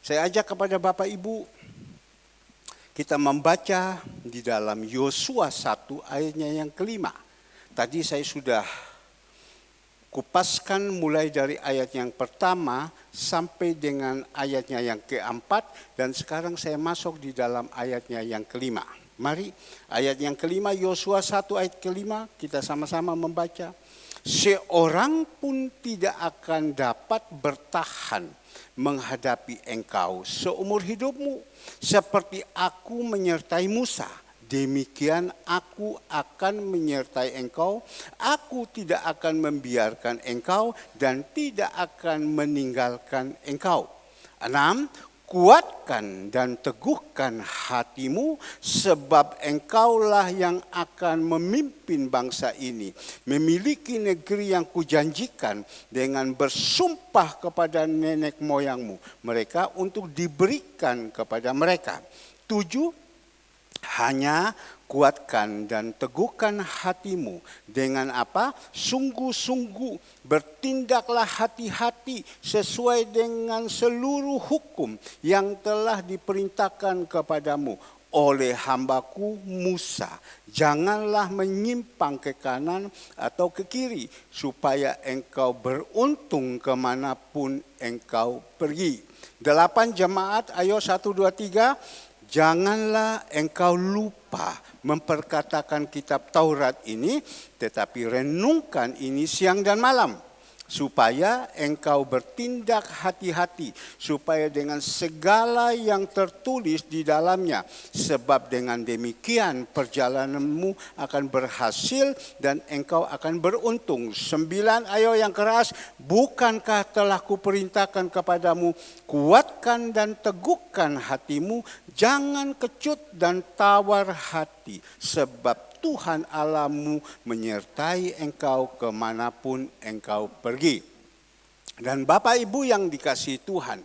Saya ajak kepada Bapak Ibu, kita membaca di dalam Yosua 1 ayatnya yang kelima. Tadi saya sudah kupaskan mulai dari ayat yang pertama sampai dengan ayatnya yang keempat, dan sekarang saya masuk di dalam ayatnya yang kelima. Mari ayat yang kelima, Yosua 1 ayat kelima, kita sama-sama membaca. Seorang pun tidak akan dapat bertahan menghadapi engkau seumur hidupmu, seperti aku menyertai Musa. Demikian aku akan menyertai engkau, aku tidak akan membiarkan engkau dan tidak akan meninggalkan engkau. 6. Kuatkan dan teguhkan hatimu, sebab engkaulah yang akan memimpin bangsa ini, memiliki negeri yang kujanjikan dengan bersumpah kepada nenek moyangmu mereka untuk diberikan kepada mereka. 7. Hanya kuatkan dan teguhkan hatimu dengan apa? Sungguh-sungguh bertindaklah hati-hati sesuai dengan seluruh hukum yang telah diperintahkan kepadamu oleh hambaku Musa. Janganlah menyimpang ke kanan atau ke kiri, supaya engkau beruntung kemanapun engkau pergi. 8 jemaat, ayo 1, 2, 3. Janganlah engkau lupa memperkatakan kitab Taurat ini, tetapi renungkan ini siang dan malam, supaya engkau bertindak hati-hati, supaya dengan segala yang tertulis di dalamnya, sebab dengan demikian perjalananmu akan berhasil dan engkau akan beruntung. 9, ayo yang keras. Bukankah telah kuperintahkan kepadamu, kuatkan dan teguhkan hatimu, jangan kecut dan tawar hati, sebab Tuhan Allahmu menyertai engkau kemanapun engkau pergi. Dan Bapak Ibu yang dikasihi Tuhan,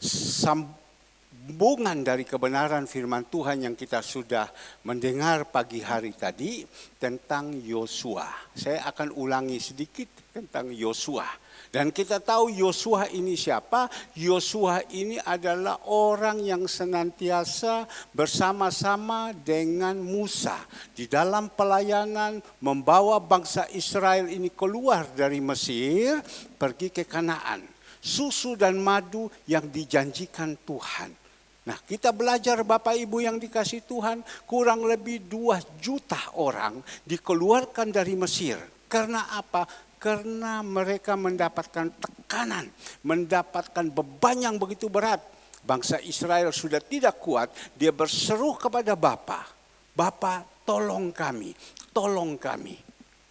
sambungan dari kebenaran firman Tuhan yang kita sudah mendengar pagi hari tadi tentang Yosua. Saya akan ulangi sedikit tentang Yosua. Dan kita tahu Yosua ini siapa? Yosua ini adalah orang yang senantiasa bersama-sama dengan Musa di dalam pelayanan membawa bangsa Israel ini keluar dari Mesir pergi ke Kanaan. Susu dan madu yang dijanjikan Tuhan. Nah, kita belajar Bapak Ibu yang dikasih Tuhan, kurang lebih 2 juta orang dikeluarkan dari Mesir. Karena apa? Karena mereka mendapatkan tekanan, mendapatkan beban yang begitu berat. Bangsa Israel sudah tidak kuat, dia berseru kepada Bapa, Bapa tolong kami, tolong kami.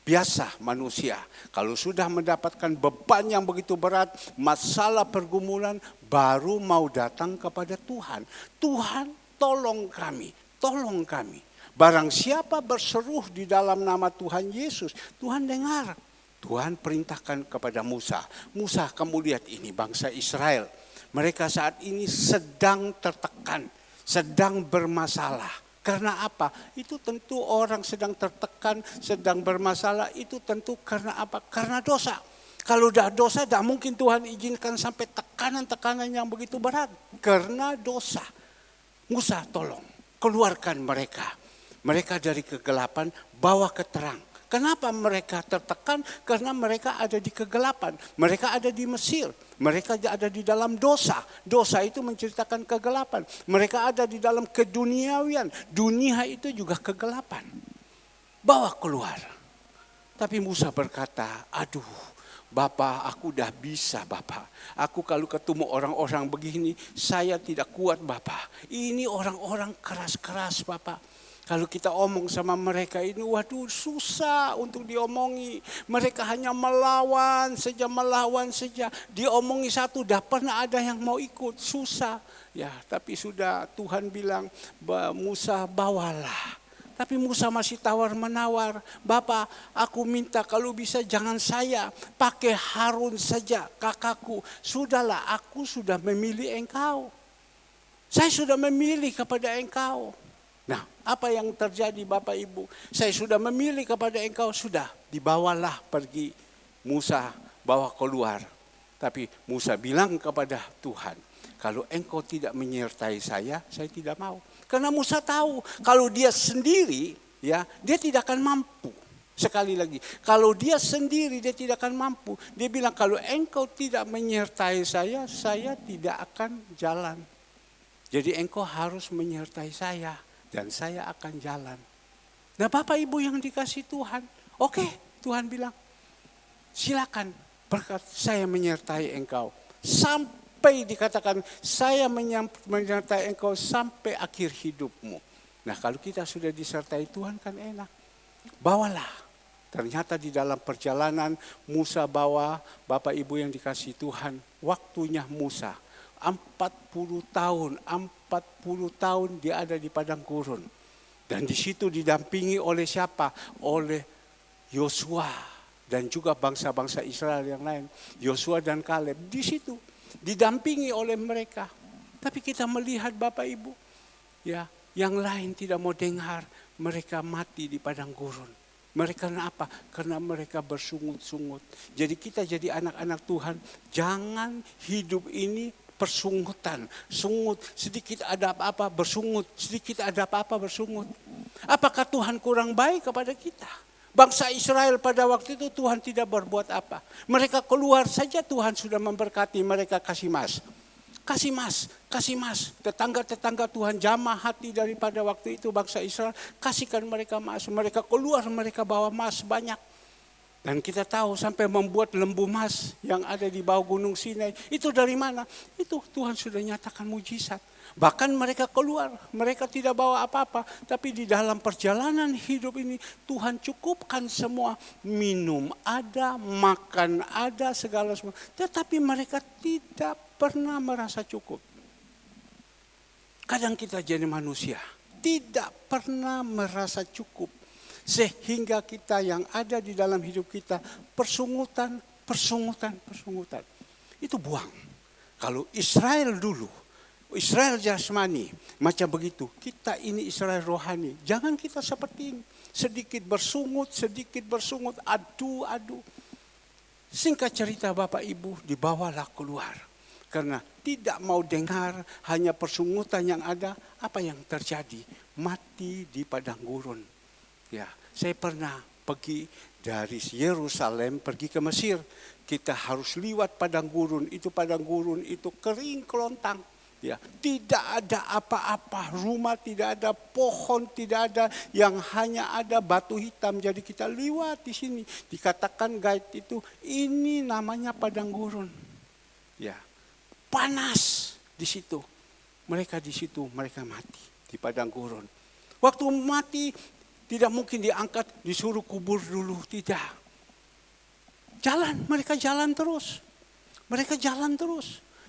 Biasa manusia, kalau sudah mendapatkan beban yang begitu berat, masalah pergumulan, baru mau datang kepada Tuhan. Tuhan tolong kami, tolong kami. Barang siapa berseru di dalam nama Tuhan Yesus, Tuhan dengar. Tuhan perintahkan kepada Musa, Musa kamu lihat ini bangsa Israel. Mereka saat ini sedang tertekan, sedang bermasalah. Karena apa? Itu tentu orang sedang tertekan, sedang bermasalah, itu tentu karena apa? Karena dosa. Kalau udah dosa, tidak mungkin Tuhan izinkan sampai tekanan-tekanan yang begitu berat. Karena dosa. Musa tolong, keluarkan mereka. Mereka dari kegelapan, bawa ke terang. Kenapa mereka tertekan? Karena mereka ada di kegelapan. Mereka ada di Mesir. Mereka ada di dalam dosa. Dosa itu menceritakan kegelapan. Mereka ada di dalam keduniawian. Dunia itu juga kegelapan. Bawa keluar. Tapi Musa berkata, aduh Bapak, aku udah bisa Bapak. Aku kalau ketemu orang-orang begini, saya tidak kuat Bapak. Ini orang-orang keras-keras Bapak. Kalau kita omong sama mereka ini, waduh susah untuk diomongi. Mereka hanya melawan saja. Diomongi satu, dah pernah ada yang mau ikut, susah. Ya, tapi sudah Tuhan bilang, Musa bawalah. Tapi Musa masih tawar-menawar. Bapak, aku minta kalau bisa jangan saya, pakai Harun saja kakakku. Sudahlah, aku sudah memilih engkau. Saya sudah memilih kepada engkau. Nah, apa yang terjadi Bapak Ibu? Saya sudah memilih kepada engkau, sudah dibawalah pergi. Musa bawa keluar. Tapi Musa bilang kepada Tuhan, kalau engkau tidak menyertai saya tidak mau. Karena Musa tahu kalau dia sendiri, ya, dia tidak akan mampu. Sekali lagi, kalau dia sendiri dia tidak akan mampu. Dia bilang kalau engkau tidak menyertai saya tidak akan jalan. Jadi engkau harus menyertai saya dan saya akan jalan. Nah, Bapak Ibu yang dikasih Tuhan, oke, Tuhan bilang, silakan berkat saya menyertai engkau. Sampai dikatakan saya menyertai engkau sampai akhir hidupmu. Nah, kalau kita sudah disertai Tuhan kan enak. Bawalah. Ternyata di dalam perjalanan Musa bawa, Bapak Ibu yang dikasih Tuhan, waktunya Musa 40 tahun dia ada di padang gurun. Dan di situ didampingi oleh siapa? Oleh Yosua. Dan juga bangsa-bangsa Israel yang lain. Yosua dan Kaleb di situ didampingi oleh mereka. Tapi kita melihat Bapak Ibu, ya, yang lain tidak mau dengar, mereka mati di padang gurun. Mereka kenapa? Karena mereka bersungut-sungut. Jadi kita jadi anak-anak Tuhan, jangan hidup ini persungutan. Sungut, sedikit ada apa-apa bersungut, sedikit ada apa-apa bersungut. Apakah Tuhan kurang baik kepada kita? Bangsa Israel pada waktu itu Tuhan tidak berbuat apa. Mereka keluar saja Tuhan sudah memberkati mereka kasih mas. Kasih mas, kasih mas. Tetangga-tetangga Tuhan jamah hati daripada waktu itu bangsa Israel. Kasihkan mereka mas. Mereka keluar, mereka bawa mas banyak. Dan kita tahu sampai membuat lembu mas yang ada di bawah gunung Sinai. Itu dari mana? Itu Tuhan sudah nyatakan mujizat. Bahkan mereka keluar, mereka tidak bawa apa-apa. Tapi di dalam perjalanan hidup ini Tuhan cukupkan semua. Minum ada, makan ada, segala semua. Tetapi mereka tidak pernah merasa cukup. Kadang kita jadi manusia, tidak pernah merasa cukup. Sehingga kita yang ada di dalam hidup kita, persungutan. Itu buang. Kalau Israel dulu, Israel jasmani, macam begitu. Kita ini Israel rohani. Jangan kita seperti ini. Sedikit bersungut, adu. Singkat cerita Bapak Ibu, dibawalah keluar. Karena tidak mau dengar hanya persungutan yang ada, apa yang terjadi? Mati di padang gurun. Ya, saya pernah pergi dari Yerusalem pergi ke Mesir. Kita harus lewat padang gurun. Padang gurun itu kering kelontang. Ya, tidak ada apa-apa, rumah tidak ada, pohon tidak ada, yang hanya ada batu hitam. Jadi kita lewat di sini. Dikatakan guide itu, ini namanya padang gurun. Ya, panas di situ. Mereka di situ, mereka mati di padang gurun. Waktu mati tidak mungkin diangkat, disuruh kubur dulu, tidak. Mereka jalan terus.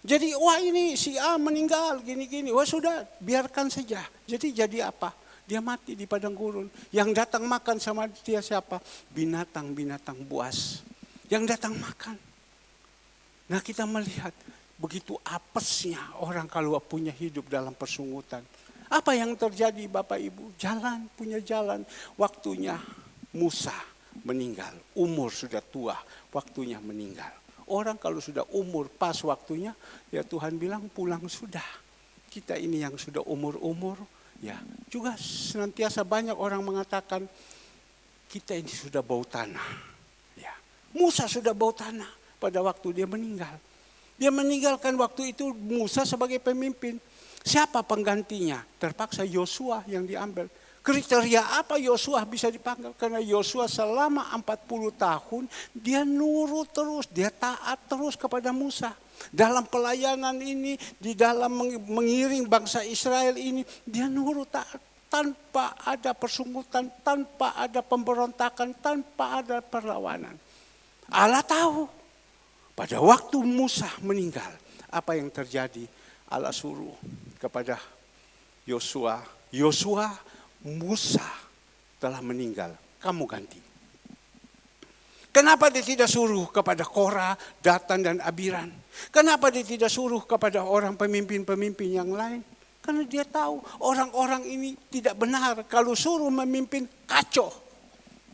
Jadi wah ini si A meninggal gini-gini. Wah sudah biarkan saja. Jadi apa? Dia mati di padang gurun. Yang datang makan sama dia siapa? Binatang-binatang buas. Yang datang makan. Nah kita melihat begitu apesnya orang kalau punya hidup dalam persungutan. Apa yang terjadi Bapak Ibu? Punya jalan. Waktunya Musa meninggal. Umur sudah tua, waktunya meninggal. Orang kalau sudah umur pas waktunya, ya Tuhan bilang pulang sudah. Kita ini yang sudah umur-umur, ya juga senantiasa banyak orang mengatakan kita ini sudah bau tanah. Ya, Musa sudah bau tanah pada waktu dia meninggal. Dia meninggalkan waktu itu Musa sebagai pemimpin. Siapa penggantinya? Terpaksa Yosua yang diambil. Kriteria apa Yosua bisa dipanggil? Karena Yosua selama 40 tahun dia nurut terus, dia taat terus kepada Musa. Dalam pelayanan ini, di dalam mengiring bangsa Israel ini, dia nurut taat. Tanpa ada persungutan, tanpa ada pemberontakan, tanpa ada perlawanan. Allah tahu pada waktu Musa meninggal, apa yang terjadi? Allah suruh kepada Yosua, Musa telah meninggal, kamu ganti. Kenapa dia tidak suruh kepada Korah, Datan dan Abiram? Kenapa dia tidak suruh kepada orang pemimpin-pemimpin yang lain? Karena dia tahu orang-orang ini tidak benar. Kalau suruh memimpin, kacau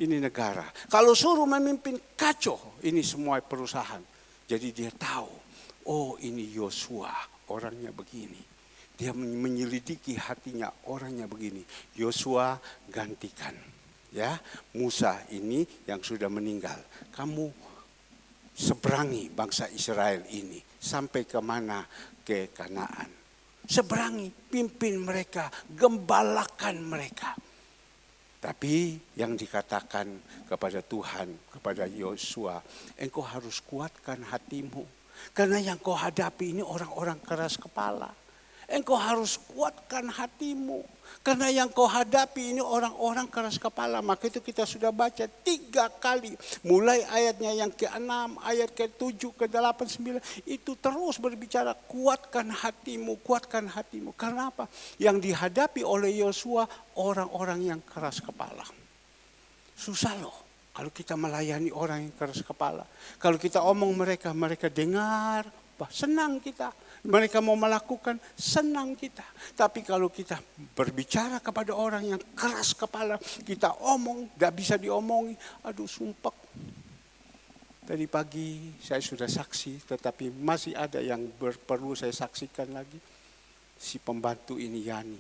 ini negara. Kalau suruh memimpin, kacau ini semua perusahaan. Jadi dia tahu, oh ini Yosua orangnya begini. Dia menyelidiki hatinya, orangnya begini. Yosua gantikan. Ya, Musa ini yang sudah meninggal. Kamu seberangi bangsa Israel ini sampai kemana? Ke Kanaan. Seberangi, pimpin mereka, gembalakan mereka. Tapi yang dikatakan kepada Tuhan, kepada Yosua, engkau harus kuatkan hatimu. Karena yang kau hadapi ini orang-orang keras kepala. Engkau harus kuatkan hatimu. Karena yang kau hadapi ini orang-orang keras kepala. Maka itu kita sudah baca 3 kali. Mulai ayatnya yang ke-6, ayat ke-7, ke-8, 9. Itu terus berbicara kuatkan hatimu, kuatkan hatimu. Karena apa? Yang dihadapi oleh Yosua orang-orang yang keras kepala. Susah loh. Kalau kita melayani orang yang keras kepala. Kalau kita omong mereka, mereka dengar. Senang kita. Mereka mau melakukan, senang kita. Tapi kalau kita berbicara kepada orang yang keras kepala, kita omong, gak bisa diomongi, aduh sumpek. Tadi pagi saya sudah saksi, tetapi masih ada yang perlu saya saksikan lagi. Si pembantu ini Yani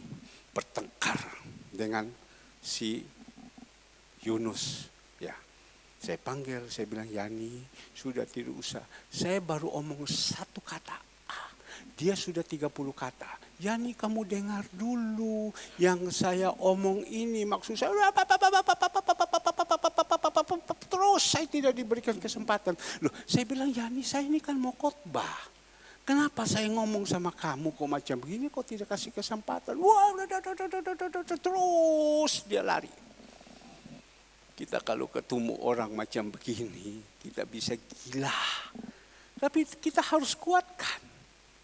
bertengkar dengan si Yunus. Ya, saya panggil, saya bilang Yani sudah tidak usah. Saya baru omong 1 kata. Dia sudah 30 kata. Yani kamu dengar dulu yang saya omong ini. Maksud saya terus saya tidak diberikan kesempatan. Loh, saya bilang Yani saya ini kan mau khotbah. Kenapa saya ngomong sama kamu kok macam begini, kok tidak kasih kesempatan? Wah, terus dia lari. Kita kalau ketemu orang macam begini, kita bisa gila. Tapi kita harus kuatkan.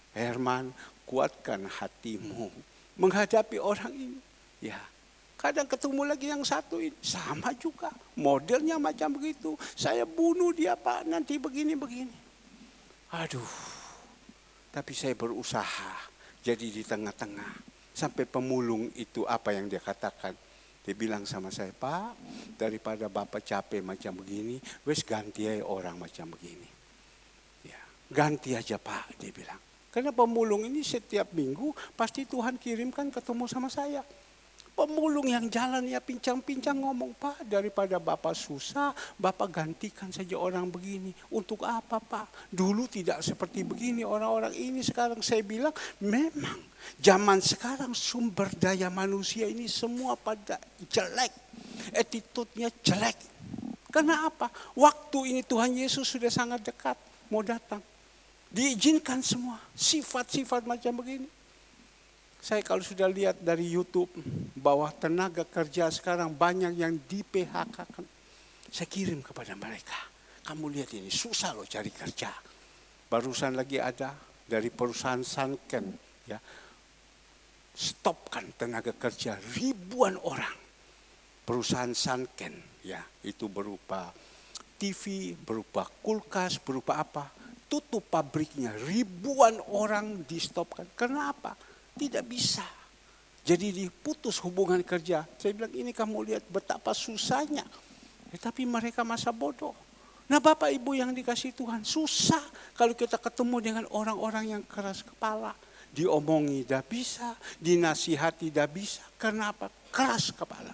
Herman, kuatkan hatimu menghadapi orang ini. Ya, kadang ketemu lagi yang satu ini sama juga, modelnya macam begitu. Saya bunuh dia Pak, nanti begini-begini. Aduh, tapi saya berusaha jadi di tengah-tengah. Sampai pemulung itu apa yang dia katakan? Dia bilang sama saya, Pak, daripada Bapak capek macam begini, wes ganti aja orang macam begini. Ya, ganti aja Pak, dia bilang. Karena pemulung ini setiap minggu pasti Tuhan kirimkan ketemu sama saya. Pemulung yang jalan ya pincang-pincang ngomong, Pak daripada Bapak susah, Bapak gantikan saja orang begini. Untuk apa Pak? Dulu tidak seperti begini orang-orang ini, sekarang saya bilang memang zaman sekarang sumber daya manusia ini semua pada jelek. Attitude-nya jelek. Karena apa? Waktu ini Tuhan Yesus sudah sangat dekat mau datang. Diizinkan semua sifat-sifat macam begini. Saya kalau sudah lihat dari YouTube bahwa tenaga kerja sekarang banyak yang di PHK-kan. Saya kirim kepada mereka. Kamu lihat ini susah loh cari kerja. Barusan lagi ada dari perusahaan Sanken, ya. Stopkan tenaga kerja ribuan orang. Perusahaan Sanken, ya, itu berupa TV, berupa kulkas, berupa apa? Tutup pabriknya, ribuan orang di stopkan. Karena apa? Tidak bisa. Jadi diputus hubungan kerja. Saya bilang ini kamu lihat betapa susahnya. Tapi mereka masa bodoh. Nah Bapak Ibu yang dikasih Tuhan, susah kalau kita ketemu dengan orang-orang yang keras kepala. Diomongi tidak bisa, dinasihati tidak bisa. Karena apa? Keras kepala.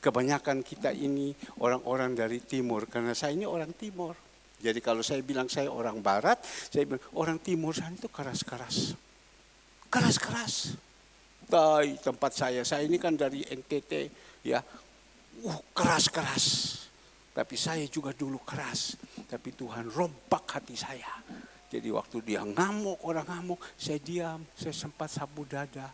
Kebanyakan kita ini orang-orang dari timur. Karena saya ini orang timur. Jadi kalau saya bilang saya orang barat, saya bilang orang timur sana itu keras-keras. Keras-keras. Di tempat saya ini kan dari NTT, ya. Keras-keras. Tapi saya juga dulu keras. Tapi Tuhan rombak hati saya. Jadi waktu dia ngamuk, orang ngamuk, saya diam, saya sempat sapu dada.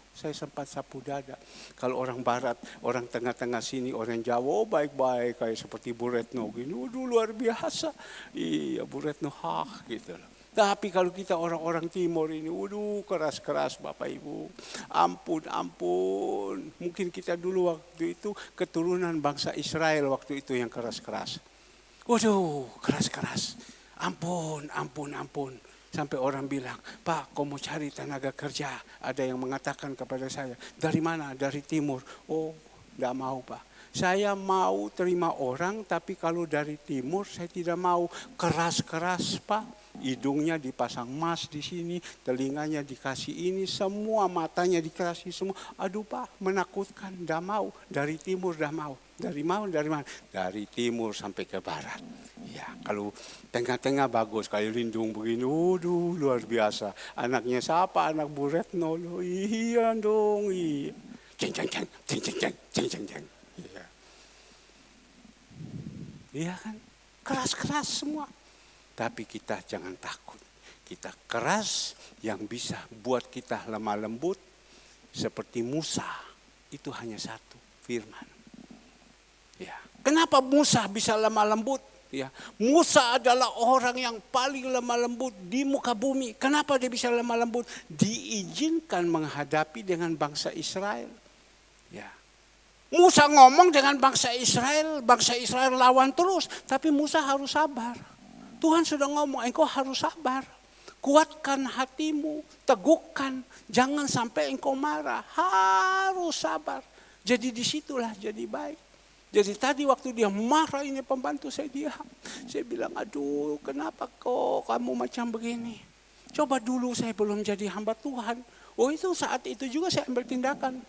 Kalau orang barat, orang tengah-tengah sini, orang Jawa baik-baik kayak seperti Bu Retno gini. Waduh luar biasa. Iya Bu Retno gitu loh. Tapi kalau kita orang-orang timur ini, waduh keras-keras Bapak Ibu. Ampun. Mungkin kita dulu waktu itu keturunan bangsa Israel waktu itu yang keras-keras. Waduh keras-keras. Ampun. Sampai orang bilang, Pak kau mau cari tenaga kerja. Ada yang mengatakan kepada saya, dari mana? Dari timur. Oh tidak mau Pak. Saya mau terima orang, tapi kalau dari timur saya tidak mau. Keras-keras Pak. Hidungnya dipasang emas di sini, telinganya dikasih ini, semua matanya dikasih semua. Aduh Pak, menakutkan, dah mau. Dari timur dah mau. Dari mana? Dari timur sampai ke barat. Ya, kalau tengah-tengah bagus, kayak lindung begini, waduh luar biasa. Anaknya siapa? Anak Bu Retno. Iya dong, iya. Ceng ceng ceng, ceng ceng ceng, ceng ceng ceng. Iya. Iya kan? Keras-keras semua. Tapi kita jangan takut. Kita keras yang bisa buat kita lemah lembut. Seperti Musa. Itu hanya satu firman. Ya. Kenapa Musa bisa lemah lembut? Ya. Musa adalah orang yang paling lemah lembut di muka bumi. Kenapa dia bisa lemah lembut? Diizinkan menghadapi dengan bangsa Israel. Ya. Musa ngomong dengan bangsa Israel lawan terus. Tapi Musa harus sabar. Tuhan sudah ngomong, engkau harus sabar. Kuatkan hatimu, teguhkan. Jangan sampai engkau marah, harus sabar. Jadi disitulah jadi baik. Jadi tadi waktu dia marah ini pembantu saya diam. Saya bilang, aduh kenapa kok kamu macam begini. Coba dulu saya belum jadi hamba Tuhan. Oh itu saat itu juga saya ambil tindakan.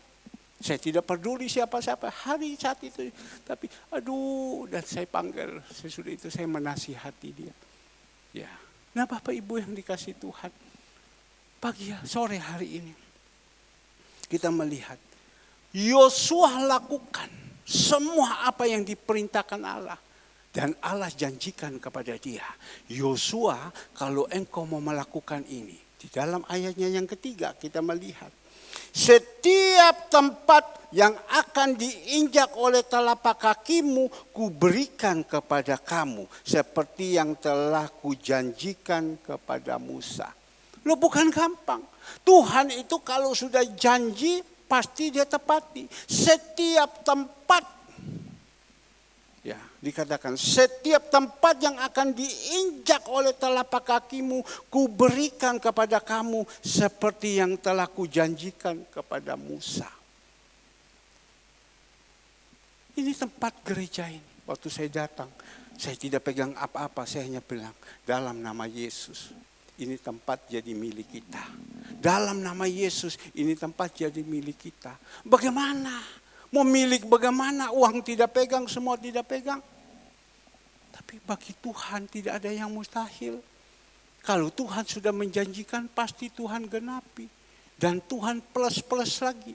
Saya tidak peduli siapa-siapa hari saat itu. Tapi aduh, dan saya panggil, sesudah itu saya menasihati dia. Ya. Nah Bapak Ibu yang dikasih Tuhan. Sore hari ini. Kita melihat. Yosua lakukan semua apa yang diperintahkan Allah. Dan Allah janjikan kepada dia. Yosua kalau engkau mau melakukan ini. Di dalam ayatnya yang ketiga kita melihat. Setiap tempat yang akan diinjak oleh telapak kakimu, kuberikan kepada kamu. Seperti yang telah kujanjikan kepada Musa. Loh bukan gampang. Tuhan itu kalau sudah janji, pasti dia tepati. Setiap tempat. Ya, dikatakan setiap tempat yang akan diinjak oleh telapak kakimu, kuberikan kepada kamu seperti yang telah kujanjikan kepada Musa. Ini tempat gereja ini. Waktu saya datang, saya tidak pegang apa-apa, saya hanya bilang dalam nama Yesus. Ini tempat jadi milik kita. Dalam nama Yesus, ini tempat jadi milik kita. Bagaimana? Mau milik bagaimana? Uang tidak pegang, semua tidak pegang. Tapi bagi Tuhan tidak ada yang mustahil. Kalau Tuhan sudah menjanjikan, pasti Tuhan genapi. Dan Tuhan plus-plus lagi.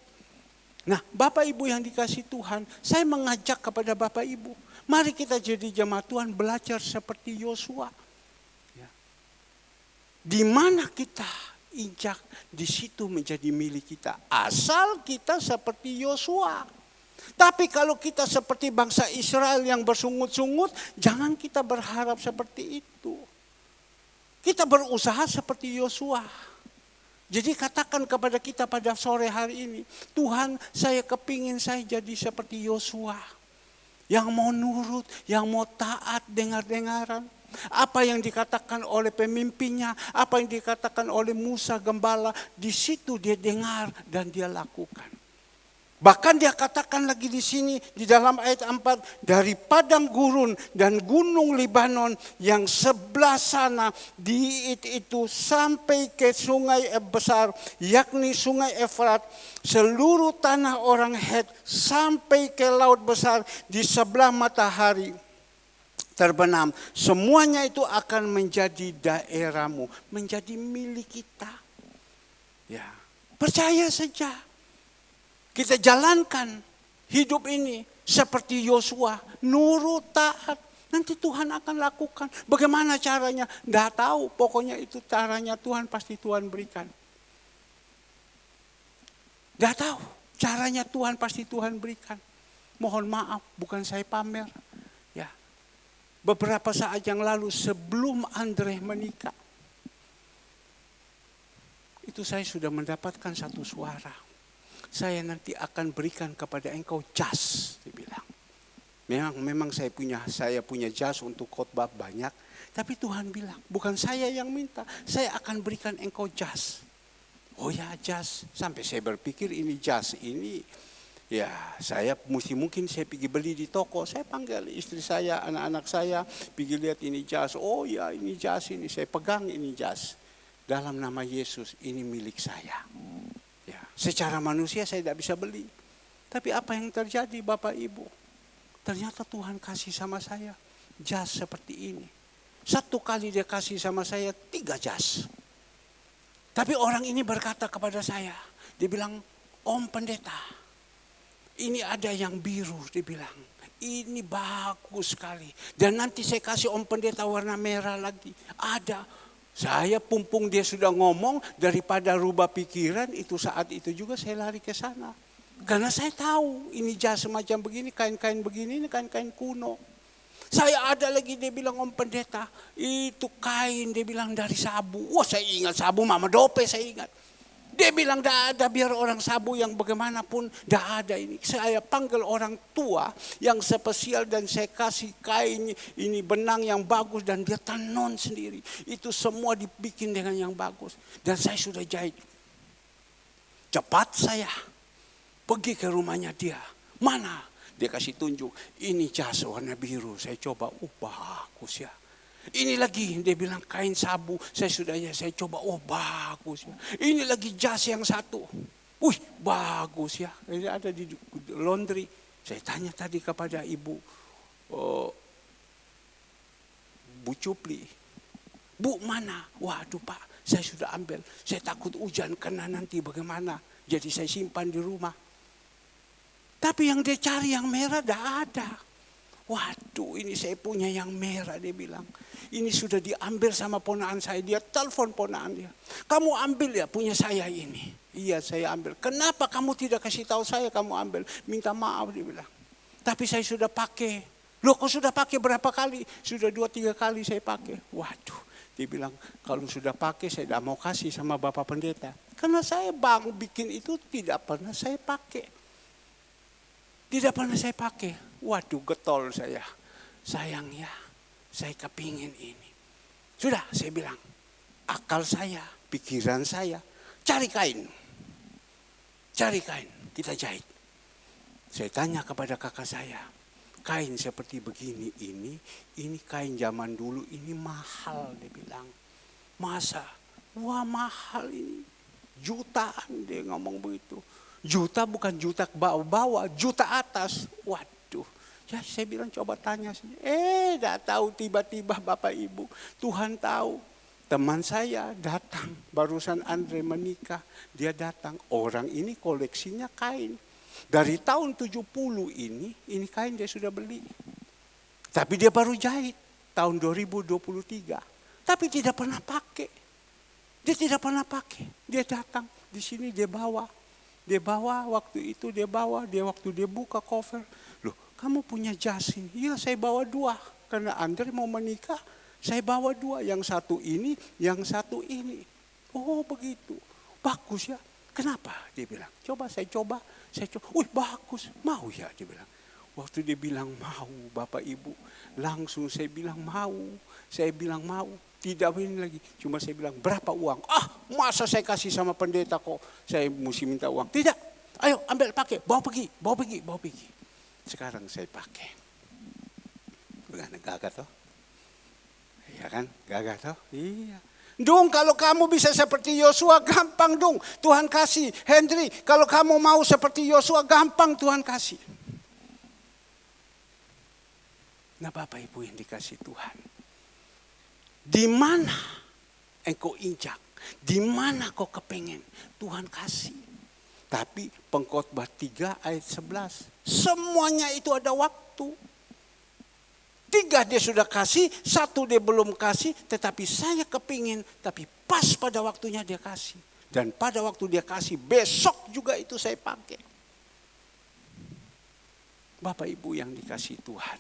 Nah, Bapak Ibu yang dikasih Tuhan, saya mengajak kepada Bapak Ibu. Mari kita jadi jemaat Tuhan belajar seperti Yosua. Ya. Di mana kita injak, di situ menjadi milik kita. Asal kita seperti Yosua. Tapi kalau kita seperti bangsa Israel yang bersungut-sungut, jangan kita berharap seperti itu. Kita berusaha seperti Yosua. Jadi katakan kepada kita pada sore hari ini, Tuhan saya kepingin saya jadi seperti Yosua. Yang mau nurut, yang mau taat dengar-dengaran. Apa yang dikatakan oleh pemimpinnya, apa yang dikatakan oleh Musa gembala, di situ dia dengar dan dia lakukan. Bahkan dia katakan lagi di sini di dalam ayat 4, dari padang gurun dan gunung Libanon yang sebelah sana di itu sampai ke sungai besar yakni sungai Efrat, seluruh tanah orang Het sampai ke laut besar di sebelah matahari terbenam, semuanya itu akan menjadi daerahmu, menjadi milik kita. Ya, percaya saja. Kita jalankan hidup ini seperti Yosua, nurut, taat. Nanti Tuhan akan lakukan. Bagaimana caranya? Tidak tahu, pokoknya itu caranya Tuhan pasti Tuhan berikan. Tidak tahu, caranya Tuhan pasti Tuhan berikan. Mohon maaf, bukan saya pamer. Ya, beberapa saat yang lalu sebelum Andre menikah, itu saya sudah mendapatkan satu suara. Saya nanti akan berikan kepada engkau jas, dibilang. Memang saya punya jas untuk khotbah banyak, tapi Tuhan bilang, bukan saya yang minta, saya akan berikan engkau jas. Oh ya jas, sampai saya berpikir ini jas ini Ya, saya mungkin saya pergi beli di toko, saya panggil istri saya, anak-anak saya, pergi lihat ini jas. Oh ya, ini jas ini, saya pegang ini jas. Dalam nama Yesus, ini milik saya. Ya, secara manusia saya tidak bisa beli. Tapi apa yang terjadi Bapak Ibu? Ternyata Tuhan kasih sama saya jas seperti ini. Satu kali dia kasih sama saya 3 jas. Tapi orang ini berkata kepada saya, dia bilang, Om Pendeta, ini ada yang biru, dia bilang. Ini bagus sekali. Dan nanti saya kasih Om Pendeta warna merah lagi. Ada. Saya pumpung dia sudah ngomong, daripada rubah pikiran, itu saat itu juga saya lari ke sana. Karena saya tahu ini jas semacam begini, kain-kain begini, ini kain-kain kuno. Saya ada lagi, dia bilang, Om Pendeta, itu kain, dia bilang dari Sabu. Wah, saya ingat Sabu, Mama Dope saya ingat. Dia bilang, tidak ada, biar orang Sabu yang bagaimanapun, tidak ada ini. Saya panggil orang tua yang spesial dan saya kasih kain, ini benang yang bagus dan dia tenun sendiri. Itu semua dibikin dengan yang bagus. Dan saya sudah jahit. Cepat saya pergi ke rumahnya dia. Mana? Dia kasih tunjuk, ini jas warna biru. Saya coba, bagus ya. Ini lagi, dia bilang kain Sabu. Saya coba, bagus ya. Ini lagi jas yang satu. Bagus ya. Ini ada di laundry. Saya tanya tadi kepada ibu, Bu Cupli. Bu mana? Waduh Pak, saya sudah ambil. Saya takut hujan kena nanti bagaimana. Jadi saya simpan di rumah. Tapi yang dia cari yang merah tidak ada. Waduh, ini saya punya yang merah, dia bilang. Ini sudah diambil sama ponaan saya. Dia telepon ponaan dia. Kamu ambil ya punya saya ini. Iya, saya ambil. Kenapa kamu tidak kasih tahu saya kamu ambil? Minta maaf, dia bilang. Tapi saya sudah pakai. Loh, kau sudah pakai berapa kali? Sudah 2-3 kali saya pakai. Waduh, dia bilang kalau sudah pakai saya tidak mau kasih sama Bapak Pendeta. Karena saya bikin itu tidak pernah saya pakai. Tidak pernah saya pakai. Waduh, getol saya. Sayang ya, saya kepingin ini. Sudah, saya bilang, akal saya, pikiran saya, cari kain. Cari kain, kita jahit. Saya tanya kepada kakak saya, kain seperti begini ini kain zaman dulu, ini mahal, dia bilang. Masa? Wah, mahal ini. Jutaan, dia ngomong begitu. Juta bukan juta bawah, juta atas. Waduh. Ya saya bilang coba tanya. Tidak tahu tiba-tiba Bapak Ibu. Tuhan tahu. Teman saya datang. Barusan Andre menikah. Dia datang. Orang ini koleksinya kain. Dari tahun 70 ini kain dia sudah beli. Tapi dia baru jahit. Tahun 2023. Tapi tidak pernah pakai. Dia tidak pernah pakai. Dia datang. Di sini dia bawa. Dia bawa waktu itu, dia waktu dia buka cover. Loh, kamu punya jas ini? Iya, saya bawa 2. Karena Andre mau menikah, saya bawa 2. Yang satu ini, yang satu ini. Oh begitu, bagus ya. Kenapa? Dia bilang, saya coba. Wih bagus, mau ya dia bilang. Waktu dia bilang mau, Bapak Ibu, langsung saya bilang mau. Saya bilang mau. Tidak ini lagi. Cuma saya bilang berapa uang? Masa saya kasih sama pendeta kok saya mesti minta uang? Tidak. Ayo ambil pakai. Bawa pergi. Sekarang saya pakai. Bukan gagah toh? Iya kan? Gagah toh? Iya. Dong kalau kamu bisa seperti Yosua gampang dong. Tuhan kasih. Henry kalau kamu mau seperti Yosua gampang Tuhan kasih. Nah Bapak Ibu yang dikasih Tuhan. Di mana engkau injak, di mana kau kepengen, Tuhan kasih. Tapi Pengkhotbah 3 ayat 11, semuanya itu ada waktu. 3 dia sudah kasih, 1 dia belum kasih, tetapi saya kepingin, tapi pas pada waktunya dia kasih. Dan pada waktu dia kasih, besok juga itu saya pakai. Bapak Ibu yang dikasih Tuhan,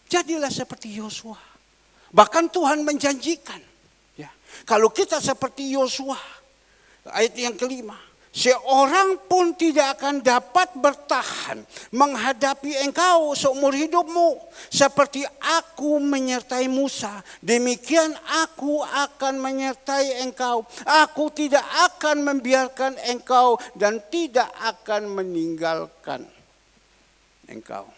jadilah seperti Yosua. Bahkan Tuhan menjanjikan, ya, kalau kita seperti Yosua, ayat yang kelima, Seorang pun tidak akan dapat bertahan menghadapi engkau seumur hidupmu. Seperti aku menyertai Musa, demikian aku akan menyertai engkau. Aku tidak akan membiarkan engkau dan tidak akan meninggalkan engkau.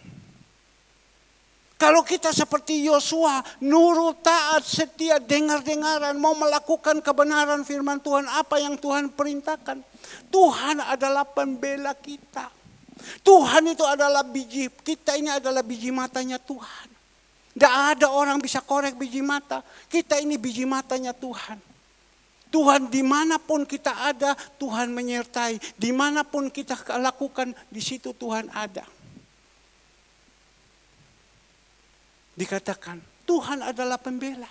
Kalau kita seperti Yosua, nurut, taat, setia, dengar-dengaran, mau melakukan kebenaran firman Tuhan, apa yang Tuhan perintahkan. Tuhan adalah pembela kita. Tuhan itu adalah kita ini adalah biji matanya Tuhan. Tidak ada orang bisa korek biji mata. Kita ini biji matanya Tuhan. Tuhan dimanapun kita ada, Tuhan menyertai. Dimanapun kita lakukan, di situ Tuhan ada. Dikatakan Tuhan adalah pembela.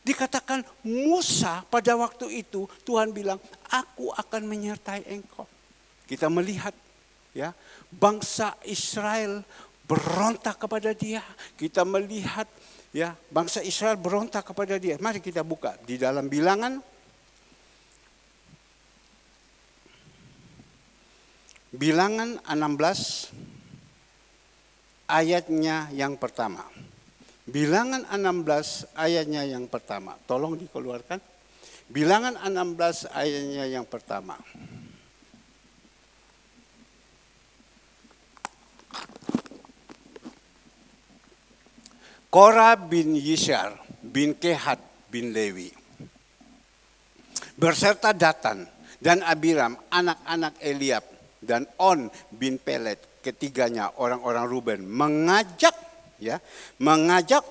Dikatakan Musa pada waktu itu Tuhan bilang, aku akan menyertai engkau. Kita melihat ya, bangsa Israel berontak kepada dia. Kita melihat ya, bangsa Israel berontak kepada dia. Mari kita buka di dalam Bilangan. Bilangan 16 ayatnya yang pertama. Bilangan 16 ayatnya yang pertama. Tolong dikeluarkan. Bilangan 16 ayatnya yang pertama. Korah bin Yishar bin Kehat bin Lewi berserta Datan dan Abiram, anak-anak Eliab, dan On bin Pelet, ketiganya orang-orang Ruben, mengajak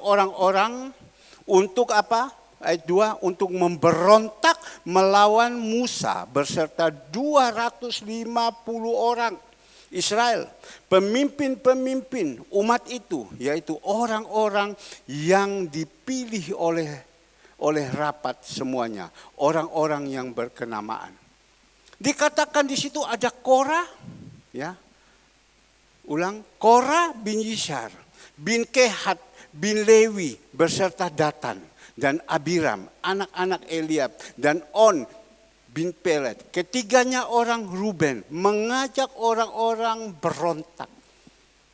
orang-orang untuk apa? Ayat 2, untuk memberontak melawan Musa berserta 250 orang Israel. Pemimpin-pemimpin umat itu, yaitu orang-orang yang dipilih oleh rapat semuanya. Orang-orang yang berkenamaan. Dikatakan di situ ada Korah, ya. Ulang, Korah bin Yishar bin Kehat bin Lewi berserta Datan dan Abiram, anak-anak Eliab, dan On bin Pelet, ketiganya orang Ruben, mengajak orang-orang berontak.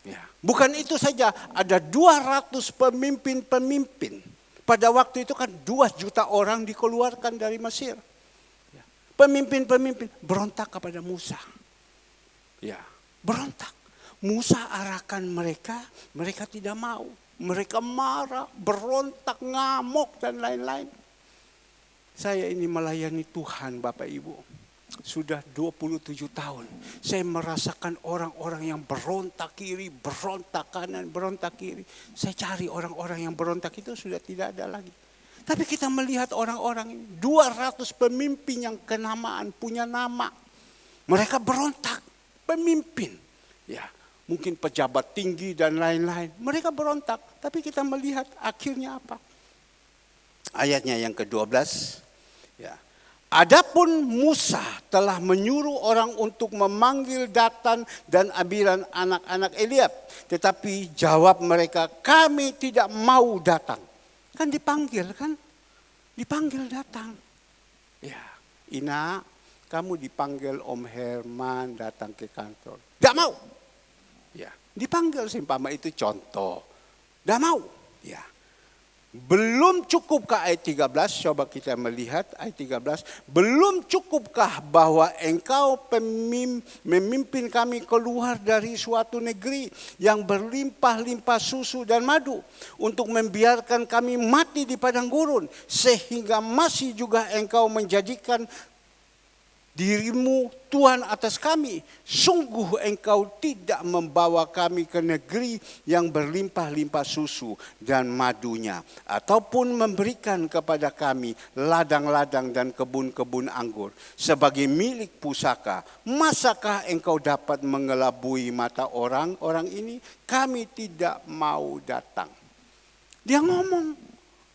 Ya. Bukan itu saja, ada 200 pemimpin-pemimpin. Pada waktu itu kan 2 juta orang dikeluarkan dari Mesir. Ya. Pemimpin-pemimpin berontak kepada Musa. Ya, berontak. Musa arahkan mereka, mereka tidak mau. Mereka marah, berontak, ngamuk, dan lain-lain. Saya ini melayani Tuhan, Bapak Ibu. Sudah 27 tahun. Saya merasakan orang-orang yang berontak kiri, berontak kanan, berontak kiri. Saya cari orang-orang yang berontak itu sudah tidak ada lagi. Tapi kita melihat orang-orang ini, 200 pemimpin yang kenamaan, punya nama. Mereka berontak, pemimpin. Ya. Mungkin pejabat tinggi dan lain-lain. Mereka berontak. Tapi kita melihat akhirnya apa? Ayatnya yang ke-12. Ya. Adapun Musa telah menyuruh orang untuk memanggil Datan dan Abiram, anak-anak Eliab. Tetapi jawab mereka, kami tidak mau datang. Kan dipanggil kan? Dipanggil datang. Ya, Ina, kamu dipanggil Om Herman datang ke kantor. Gak mau. Ya, dipanggil seumpama itu contoh. Dah mau. Ya. Belum cukupkah ayat 13? Coba kita melihat ayat 13. Belum cukupkah bahwa engkau memimpin kami keluar dari suatu negeri yang berlimpah-limpah susu dan madu, untuk membiarkan kami mati di padang gurun, sehingga masih juga engkau menjadikan dirimu Tuhan atas kami. Sungguh engkau tidak membawa kami ke negeri yang berlimpah-limpah susu dan madunya, ataupun memberikan kepada kami ladang-ladang dan kebun-kebun anggur sebagai milik pusaka. Masakah engkau dapat mengelabui mata orang-orang ini? Kami tidak mau datang. Dia ngomong,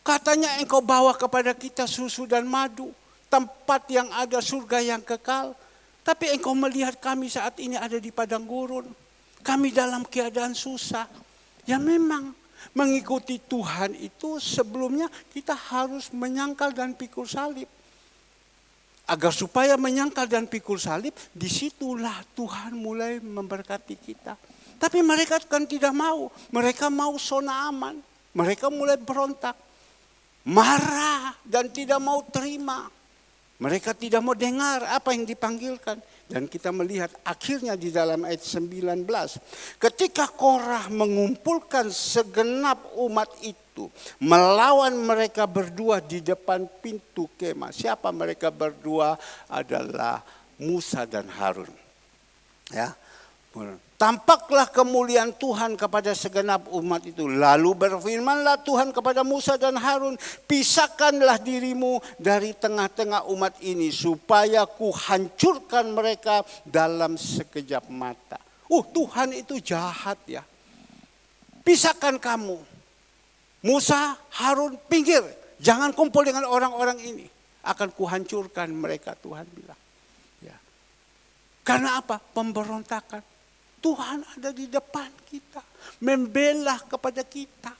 katanya engkau bawa kepada kita susu dan madu, tempat yang ada surga yang kekal. Tapi engkau melihat kami saat ini ada di padang gurun. Kami dalam keadaan susah. Ya memang mengikuti Tuhan itu sebelumnya kita harus menyangkal dan pikul salib. Agar supaya menyangkal dan pikul salib, disitulah Tuhan mulai memberkati kita. Tapi mereka kan tidak mau. Mereka mau zona aman. Mereka mulai berontak. Marah dan tidak mau terima. Mereka tidak mau dengar apa yang dipanggilkan. Dan kita melihat akhirnya di dalam ayat 19. Ketika Korah mengumpulkan segenap umat itu melawan mereka berdua di depan pintu kemah. Siapa mereka berdua? Adalah Musa dan Harun. Ya. Tampaklah kemuliaan Tuhan kepada segenap umat itu. Lalu berfirmanlah Tuhan kepada Musa dan Harun, pisahkanlah dirimu dari tengah-tengah umat ini, supaya ku hancurkan mereka dalam sekejap mata. Tuhan itu jahat ya. Pisahkan kamu. Musa, Harun, pinggir. Jangan kumpul dengan orang-orang ini. Akan ku hancurkan mereka, Tuhan bilang. Ya. Karena apa? Pemberontakan. Tuhan ada di depan kita, membela kepada kita.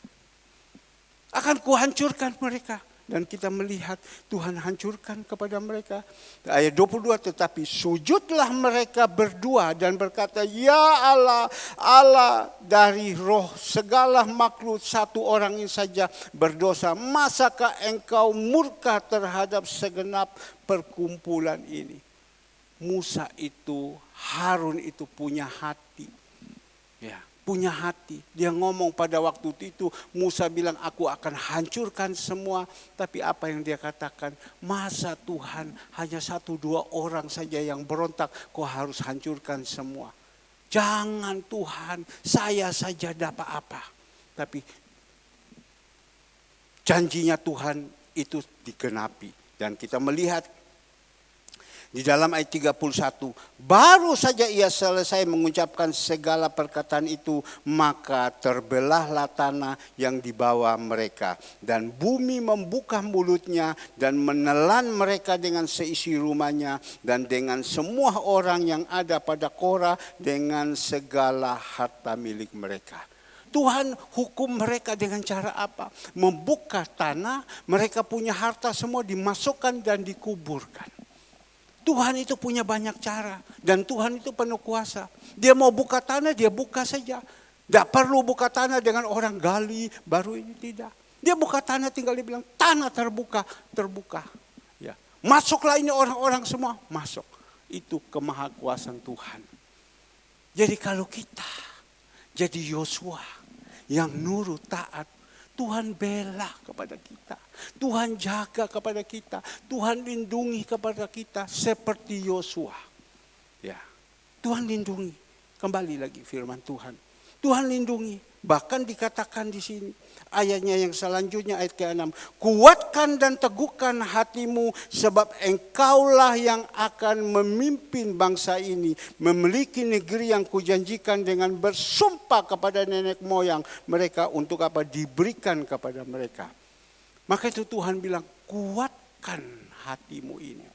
Akan kuhancurkan mereka. Dan kita melihat Tuhan hancurkan kepada mereka. Ayat 22, tetapi sujudlah mereka berdua dan berkata, ya Allah, Allah dari roh segala makhluk satu orang ini saja berdosa. Masakah engkau murka terhadap segenap perkumpulan ini? Musa itu, Harun itu punya hati. Ya, punya hati. Dia ngomong pada waktu itu, Musa bilang aku akan hancurkan semua. Tapi apa yang dia katakan, masa Tuhan hanya 1-2 orang saja yang berontak, kau harus hancurkan semua. Jangan Tuhan, saya saja dapat apa. Tapi janjinya Tuhan itu digenapi. Dan kita melihat di dalam ayat 31, baru saja ia selesai mengucapkan segala perkataan itu, maka terbelahlah tanah yang dibawa mereka. Dan bumi membuka mulutnya dan menelan mereka dengan seisi rumahnya dan dengan semua orang yang ada pada Korah dengan segala harta milik mereka. Tuhan hukum mereka dengan cara apa? Membuka tanah, mereka punya harta semua dimasukkan dan dikuburkan. Tuhan itu punya banyak cara. Dan Tuhan itu penuh kuasa. Dia mau buka tanah, dia buka saja. Tidak perlu buka tanah dengan orang gali, baru ini tidak. Dia buka tanah tinggal dia bilang, tanah terbuka, terbuka. Ya. Masuklah ini orang-orang semua, masuk. Itu kemahakuasaan Tuhan. Jadi kalau kita jadi Yosua yang nurut taat, Tuhan bela kepada kita. Tuhan jaga kepada kita. Tuhan lindungi kepada kita seperti Yosua. Ya. Tuhan lindungi. Kembali lagi firman Tuhan. Tuhan lindungi. Bahkan dikatakan di sini ayatnya yang selanjutnya ayat ke-6. Kuatkan dan teguhkan hatimu sebab engkaulah yang akan memimpin bangsa ini. Memiliki negeri yang kujanjikan dengan bersumpah kepada nenek moyang mereka untuk apa diberikan kepada mereka. Maka itu Tuhan bilang kuatkan hatimu ini.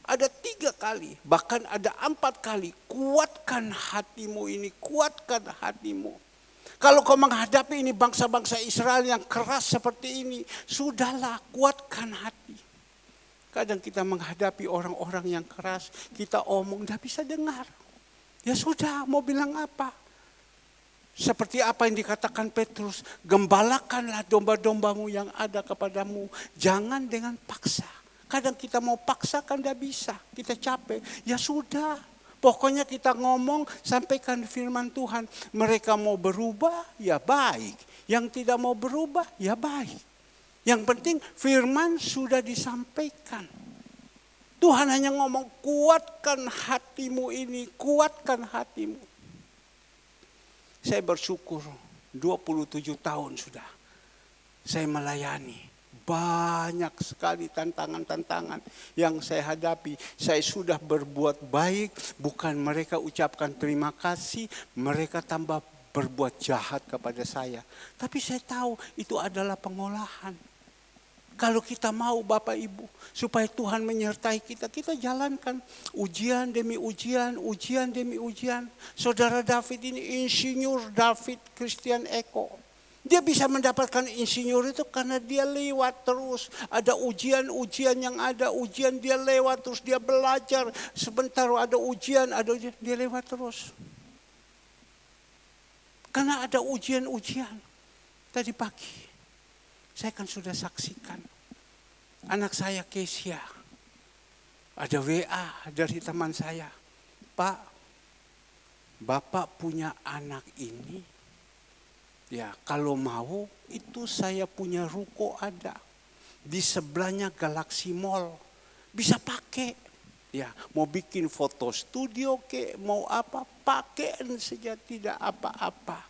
Ada 3 kali, bahkan ada 4 kali. Kuatkan hatimu ini, kuatkan hatimu. Kalau kau menghadapi ini bangsa-bangsa Israel yang keras seperti ini, sudahlah kuatkan hati. Kadang kita menghadapi orang-orang yang keras, kita omong tidak bisa dengar. Ya sudah, mau bilang apa? Seperti apa yang dikatakan Petrus, gembalakanlah domba-dombamu yang ada kepadamu. Jangan dengan paksa. Kadang kita mau paksakan tidak bisa, kita capek. Ya sudah. Pokoknya kita ngomong, sampaikan firman Tuhan. Mereka mau berubah, ya baik. Yang tidak mau berubah, ya baik. Yang penting firman sudah disampaikan. Tuhan hanya ngomong, kuatkan hatimu ini, kuatkan hatimu. Saya bersyukur 27 tahun sudah. Saya melayani. Banyak sekali tantangan-tantangan yang saya hadapi. Saya sudah berbuat baik, bukan mereka ucapkan terima kasih, mereka tambah berbuat jahat kepada saya. Tapi saya tahu itu adalah pengolahan. Kalau kita mau Bapak Ibu, supaya Tuhan menyertai kita, kita jalankan ujian demi ujian, ujian demi ujian. Saudara David ini insinyur David Christian Eko. Dia bisa mendapatkan insinyur itu karena dia lewat terus. Ada ujian-ujian yang ada, ujian dia lewat terus, dia belajar. Sebentar ada ujian, dia lewat terus. Karena ada ujian-ujian. Tadi pagi, saya kan sudah saksikan. Anak saya Kesia, ada WA dari teman saya. Pak, Bapak punya anak ini. Ya, kalau mau itu saya punya ruko ada. Di sebelahnya Galaxy Mall. Bisa pakai. Ya, mau bikin foto studio mau apa, pakai saja, tidak apa-apa.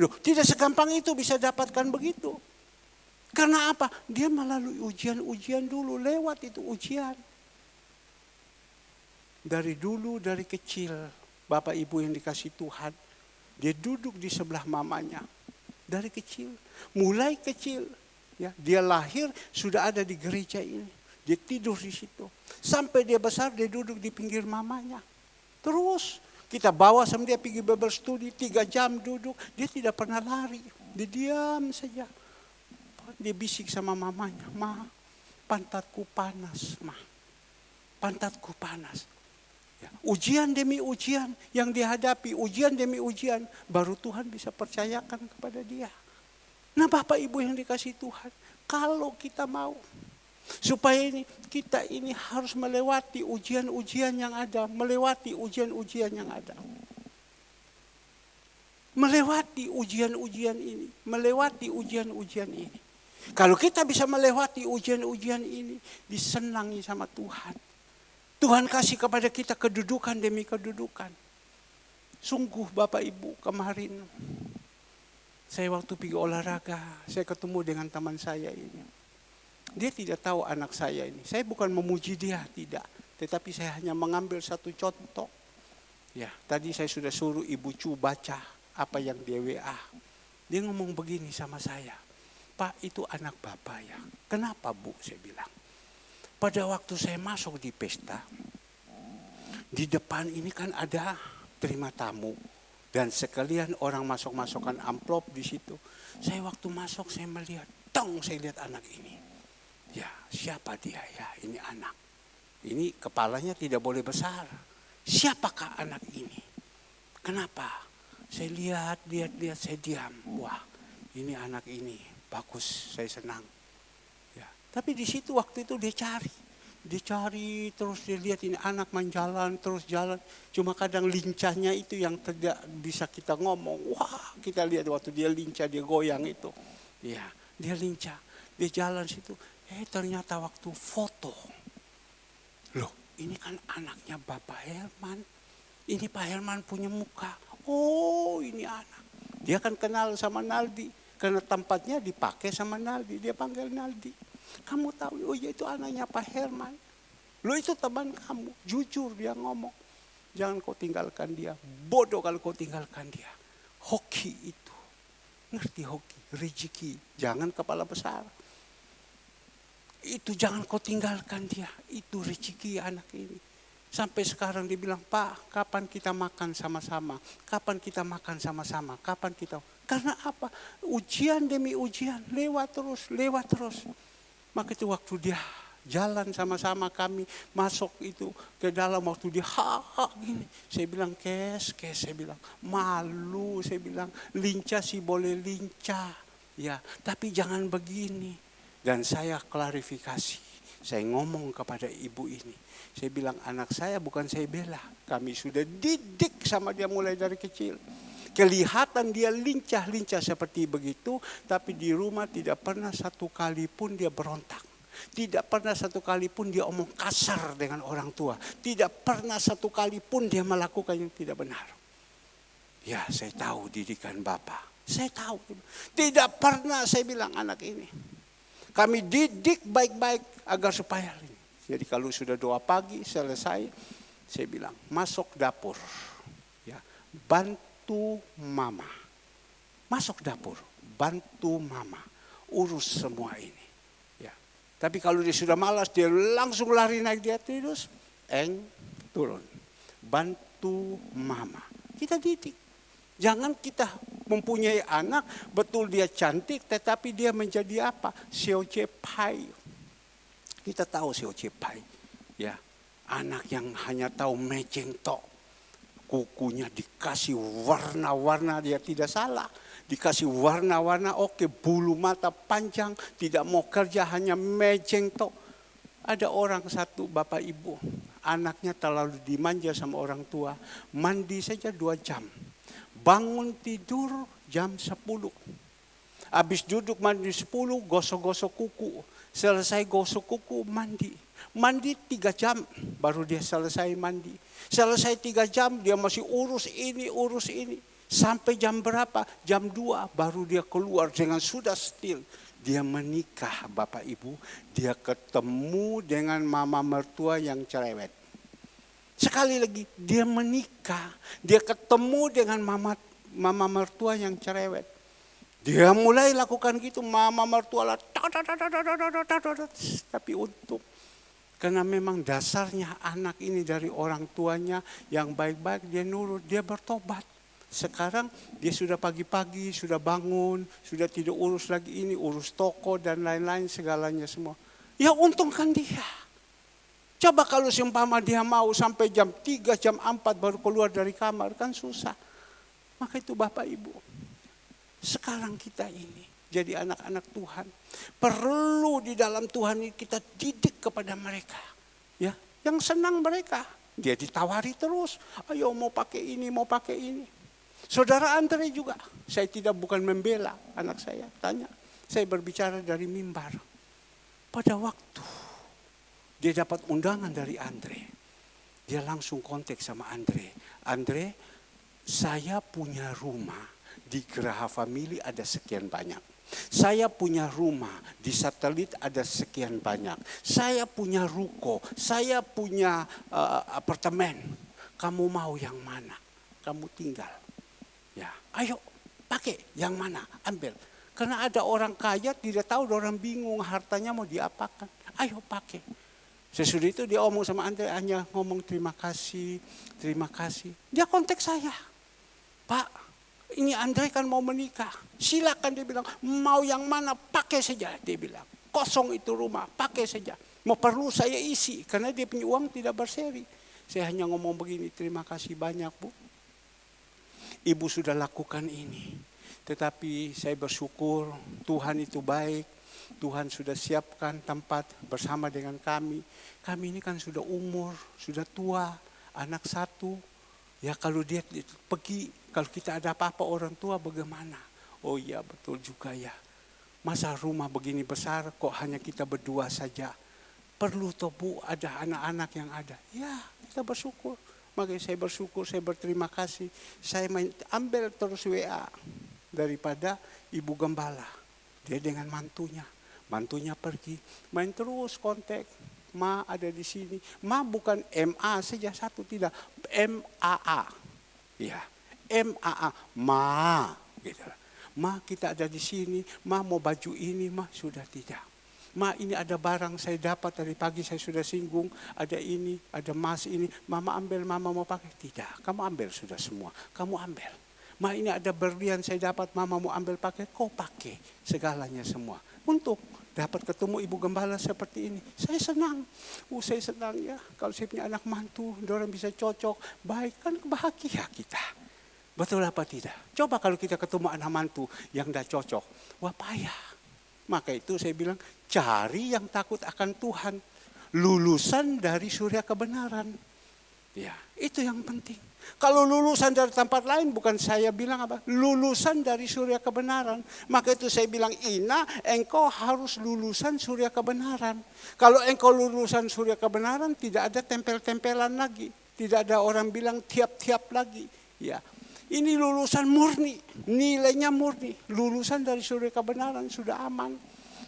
Loh, tidak segampang itu bisa dapatkan begitu. Karena apa? Dia melalui ujian-ujian dulu, lewat itu ujian. Dari dulu, dari kecil, Bapak Ibu yang dikasih Tuhan, dia duduk di sebelah mamanya. Dari kecil, mulai kecil, ya, dia lahir sudah ada di gereja ini. Dia tidur di situ. Sampai dia besar, dia duduk di pinggir mamanya. Terus kita bawa sama dia pergi Bible study, 3 jam duduk. Dia tidak pernah lari, dia diam saja. Dia bisik sama mamanya, Ma, pantatku panas, Ma. Pantatku panas. Ya, ujian demi ujian yang dihadapi, ujian demi ujian, baru Tuhan bisa percayakan kepada dia. Nah Bapak Ibu yang dikasih Tuhan, kalau kita mau, supaya kita ini harus melewati ujian-ujian yang ada, melewati ujian-ujian yang ada. Melewati ujian-ujian ini, melewati ujian-ujian ini. Kalau kita bisa melewati ujian-ujian ini, disenangi sama Tuhan. Tuhan kasih kepada kita kedudukan demi kedudukan. Sungguh Bapak Ibu, kemarin saya waktu pergi olahraga, saya ketemu dengan teman saya ini. Dia tidak tahu anak saya ini. Saya bukan memuji dia, tidak. Tetapi saya hanya mengambil satu contoh. Ya, tadi saya sudah suruh Ibu Cu baca apa yang dia WA. Dia ngomong begini sama saya. Pak, itu anak Bapak ya. Kenapa Bu? Saya bilang. Pada waktu saya masuk di pesta, di depan ini kan ada terima tamu. Dan sekalian orang masuk-masukkan amplop di situ. Saya waktu masuk saya melihat, saya lihat anak ini. Ya, siapa dia ya? Ini anak. Ini kepalanya tidak boleh besar. Siapakah anak ini? Kenapa? Saya lihat, saya diam. Wah, ini anak ini. Bagus, saya senang. Tapi di situ waktu itu dia cari terus dia lihat ini anak main jalan terus jalan. Cuma kadang lincahnya itu yang tidak bisa kita ngomong. Wah, kita lihat waktu dia lincah, dia goyang itu. Ya, dia lincah, dia jalan situ. Ternyata waktu foto, loh ini kan anaknya Bapak Herman. Ini Pak Herman punya muka. Oh ini anak. Dia kan kenal sama Naldi karena tempatnya dipakai sama Naldi. Dia panggil Naldi. Kamu tahu, oh ya itu anaknya Pak Herman. Lo itu teman kamu, jujur dia ngomong. Jangan kau tinggalkan dia, bodoh kalau kau tinggalkan dia. Hoki itu, ngerti hoki, rezeki, jangan kepala besar. Itu jangan kau tinggalkan dia, itu rezeki anak ini. Sampai sekarang dia bilang, Pak kapan kita makan sama-sama, kapan kita makan sama-sama, kapan kita. Karena apa? Ujian demi ujian, lewat terus. Maka itu waktu dia jalan sama-sama kami masuk itu ke dalam waktu dia gini. Saya bilang kes, saya bilang malu, saya bilang lincah sih boleh lincah. Ya, tapi jangan begini. Dan saya klarifikasi, saya ngomong kepada ibu ini. Saya bilang anak saya bukan saya bela, kami sudah didik sama dia mulai dari kecil. Kelihatan dia lincah seperti begitu, tapi di rumah tidak pernah satu kali pun dia berontak. Tidak pernah satu kali pun dia omong kasar dengan orang tua. Tidak pernah satu kali pun dia melakukan yang tidak benar. Ya, saya tahu didikan Bapak. Saya tahu. Tidak pernah saya bilang anak ini. Kami didik baik-baik agar supaya ini. Jadi kalau sudah doa pagi selesai, saya bilang masuk dapur. Ya, bantu Mama, masuk dapur, bantu Mama, urus semua ini. Ya. Tapi kalau dia sudah malas, dia langsung lari naik dia terus, turun, bantu Mama. Kita didik, jangan kita mempunyai anak, betul dia cantik, tetapi dia menjadi apa? Sioche Pai. Kita tahu Sioche Pai, ya, anak yang hanya tahu mejeng tok. Kukunya dikasih warna-warna, dia tidak salah. Dikasih warna-warna, oke, bulu mata panjang, tidak mau kerja, hanya mejeng tok. Ada orang satu, Bapak Ibu, anaknya terlalu dimanja sama orang tua, mandi saja 2 jam. Bangun tidur jam 10. Habis duduk mandi 10, gosok-gosok kuku. Selesai gosok kuku, mandi. Mandi 3 jam, baru dia selesai mandi. Selesai 3 jam, dia masih urus ini, urus ini. Sampai jam berapa? Jam 2, baru dia keluar dengan sudah still. Dia menikah, Bapak Ibu. Dia ketemu dengan mama mertua yang cerewet. Sekali lagi, dia menikah. Dia ketemu dengan mama mertua yang cerewet. Dia mulai lakukan gitu, mama mertua lah. Tapi untung. Karena memang dasarnya anak ini dari orang tuanya yang baik-baik, dia nurut, dia bertobat. Sekarang dia sudah pagi-pagi, sudah bangun, sudah tidak urus lagi ini, urus toko dan lain-lain segalanya semua. Ya untungkan dia. Coba kalau seumpama dia mau sampai jam 3, jam 4 baru keluar dari kamar, kan susah. Maka itu Bapak Ibu, sekarang kita ini jadi anak-anak Tuhan. Perlu di dalam Tuhan ini kita didik kepada mereka. Ya, yang senang mereka. Dia ditawari terus, ayo mau pakai ini, mau pakai ini. Saudara Andre juga, saya bukan membela anak saya, tanya. Saya berbicara dari mimbar. Pada waktu dia dapat undangan dari Andre, dia langsung kontak sama Andre. Andre, saya punya rumah di Geraha Family ada sekian banyak. Saya punya rumah di Satelit ada sekian banyak. Saya punya ruko, saya punya apartemen. Kamu mau yang mana? Kamu tinggal. Ya, ayo pakai yang mana, ambil. Karena ada orang kaya tidak tahu, orang bingung hartanya mau diapakan. Ayo pakai. Sesudah itu dia omong sama Andre, hanya ngomong terima kasih, terima kasih. Dia kontak saya, Pak, ini Andre kan mau menikah. Silakan, dia bilang, mau yang mana pakai saja, dia bilang. Kosong itu rumah, pakai saja. Mau perlu saya isi, karena dia punya uang tidak berseri. Saya hanya ngomong begini, terima kasih banyak Bu. Ibu sudah lakukan ini. Tetapi saya bersyukur Tuhan itu baik. Tuhan sudah siapkan tempat bersama dengan kami. Kami ini kan sudah umur, sudah tua, anak satu. Ya kalau dia pergi, kalau kita ada apa-apa orang tua bagaimana? Oh iya betul juga ya. Masa rumah begini besar kok hanya kita berdua saja. Perlu toh Bu ada anak-anak yang ada. Ya kita bersyukur. Makanya saya bersyukur, saya berterima kasih. Saya ambil terus WA daripada Ibu Gembala. Dia dengan mantunya. Mantunya pergi, main terus kontak. Ma ada di sini. Ma bukan MA saja satu, tidak. MAA. Ya, MAA. Ma. Gitu. Ma kita ada di sini. Ma mau baju ini, ma sudah tidak. Ma ini ada barang saya dapat dari pagi saya sudah singgung. Ada ini, ada emas ini. Mama ambil, mama mau pakai. Tidak, kamu ambil sudah semua. Kamu ambil. Ma ini ada berlian saya dapat, mama mau ambil pakai. Kau pakai segalanya semua. Untuk dapat ketemu Ibu Gembala seperti ini. Saya senang. Saya senang ya. Kalau saya punya anak mantu, orang bisa cocok. Baik kan bahagia kita. Betul apa tidak? Coba kalau kita ketemu anak mantu yang tidak cocok. Wah payah. Maka itu saya bilang, cari yang takut akan Tuhan. Lulusan dari surya kebenaran. Ya, itu yang penting. Kalau lulusan dari tempat lain, bukan saya bilang apa. Lulusan dari surya kebenaran. Maka itu saya bilang, Ina, engkau harus lulusan surya kebenaran. Kalau engkau lulusan surya kebenaran, tidak ada tempel-tempelan lagi. Tidak ada orang bilang tiap-tiap lagi. Ya. Ini lulusan murni, nilainya murni. Lulusan dari surya kebenaran sudah aman.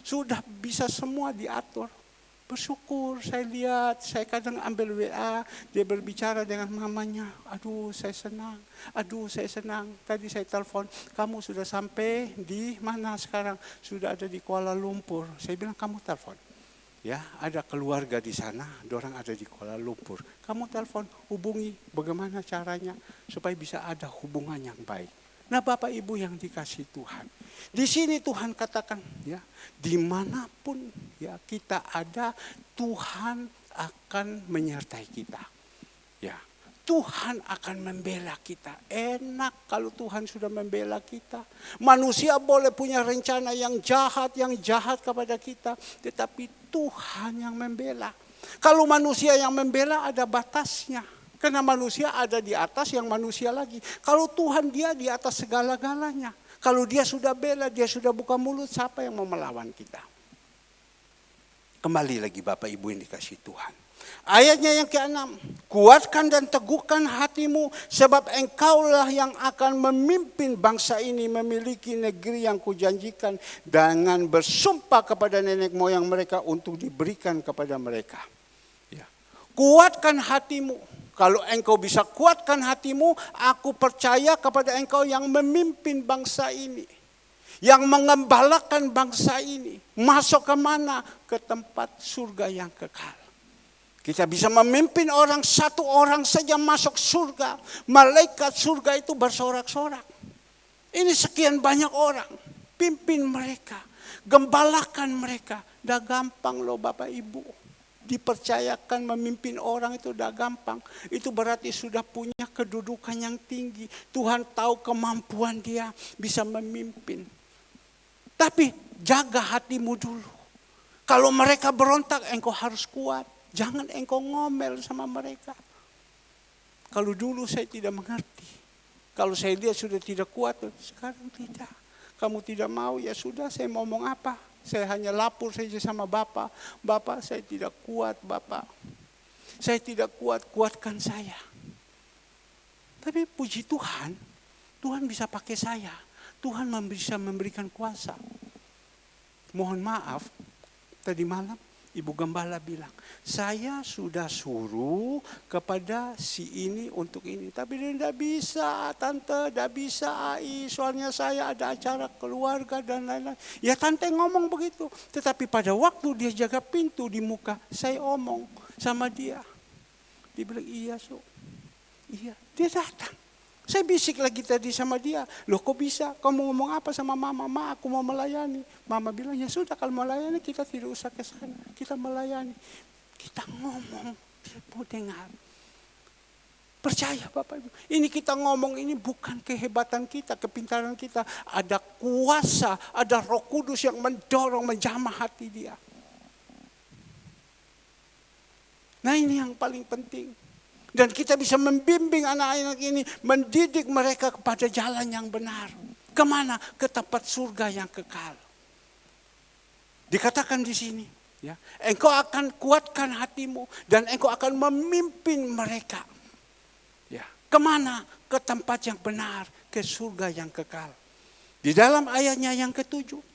Sudah bisa semua diatur. Bersyukur, saya lihat, saya kadang ambil WA, dia berbicara dengan mamanya. Aduh saya senang, aduh saya senang. Tadi saya telepon, kamu sudah sampai di mana sekarang? Sudah ada di Kuala Lumpur. Saya bilang kamu telepon. Ya, ada keluarga di sana, dorang ada di Kuala Lumpur. Kamu telepon, hubungi bagaimana caranya supaya bisa ada hubungan yang baik. Nah Bapak Ibu yang dikasih Tuhan. Di sini Tuhan katakan ya, dimanapun ya kita ada, Tuhan akan menyertai kita. Ya, Tuhan akan membela kita. Enak kalau Tuhan sudah membela kita. Manusia boleh punya rencana yang jahat kepada kita, tetapi Tuhan yang membela. Kalau manusia yang membela ada batasnya. Karena manusia ada di atas yang manusia lagi. Kalau Tuhan dia di atas segala-galanya. Kalau dia sudah bela, dia sudah buka mulut, siapa yang mau melawan kita? Kembali lagi Bapak Ibu yang dikasih Tuhan. Ayatnya yang ke-6. Kuatkan dan teguhkan hatimu, sebab engkaulah yang akan memimpin bangsa ini memiliki negeri yang kujanjikan, dengan bersumpah kepada nenek moyang mereka untuk diberikan kepada mereka. Ya. Kuatkan hatimu. Kalau engkau bisa kuatkan hatimu, aku percaya kepada engkau yang memimpin bangsa ini. Yang mengembalakan bangsa ini. Masuk ke mana? Ke tempat surga yang kekal. Kita bisa memimpin orang, satu orang saja masuk surga. Malaikat surga itu bersorak-sorak. Ini sekian banyak orang. Pimpin mereka. Gembalakan mereka. Dah gampang loh Bapak Ibu. Dipercayakan memimpin orang itu udah gampang. Itu berarti sudah punya kedudukan yang tinggi. Tuhan tahu kemampuan dia bisa memimpin. Tapi jaga hatimu dulu. Kalau mereka berontak, engkau harus kuat. Jangan engkau ngomel sama mereka. Kalau dulu saya tidak mengerti. Kalau saya lihat sudah tidak kuat, sekarang tidak. Kamu tidak mau, ya sudah, saya mau ngomong apa? Saya hanya lapor saja sama Bapak. Bapak, saya tidak kuat, Bapak. Saya tidak kuat, kuatkan saya. Tapi puji Tuhan, Tuhan bisa pakai saya. Tuhan bisa memberikan kuasa. Mohon maaf, tadi malam Ibu Gembala bilang, saya sudah suruh kepada si ini untuk ini. Tapi dia tidak bisa, Tante, tidak bisa, Ai. Soalnya saya ada acara keluarga dan lain-lain. Ya Tante ngomong begitu. Tetapi pada waktu dia jaga pintu di muka, saya omong sama dia. Dia bilang, iya so. Iya, dia datang. Saya bisik lagi tadi sama dia. Loh kok bisa? Kamu ngomong apa sama mama? Ma, aku mau melayani. Mama bilang, ya sudah kalau melayani kita tidak usah ke sana. Kita melayani. Kita ngomong, dia mau dengar. Percaya Bapak Ibu. Ini kita ngomong ini bukan kehebatan kita, kepintaran kita. Ada kuasa, ada Roh Kudus yang mendorong, menjamah hati dia. Nah ini yang paling penting. Dan kita bisa membimbing anak-anak ini, mendidik mereka kepada jalan yang benar. Kemana? Ke tempat surga yang kekal. Dikatakan di sini, ya, engkau akan kuatkan hatimu dan engkau akan memimpin mereka. Ya, kemana? Ke tempat yang benar, ke surga yang kekal. Di dalam ayatnya yang ke-7.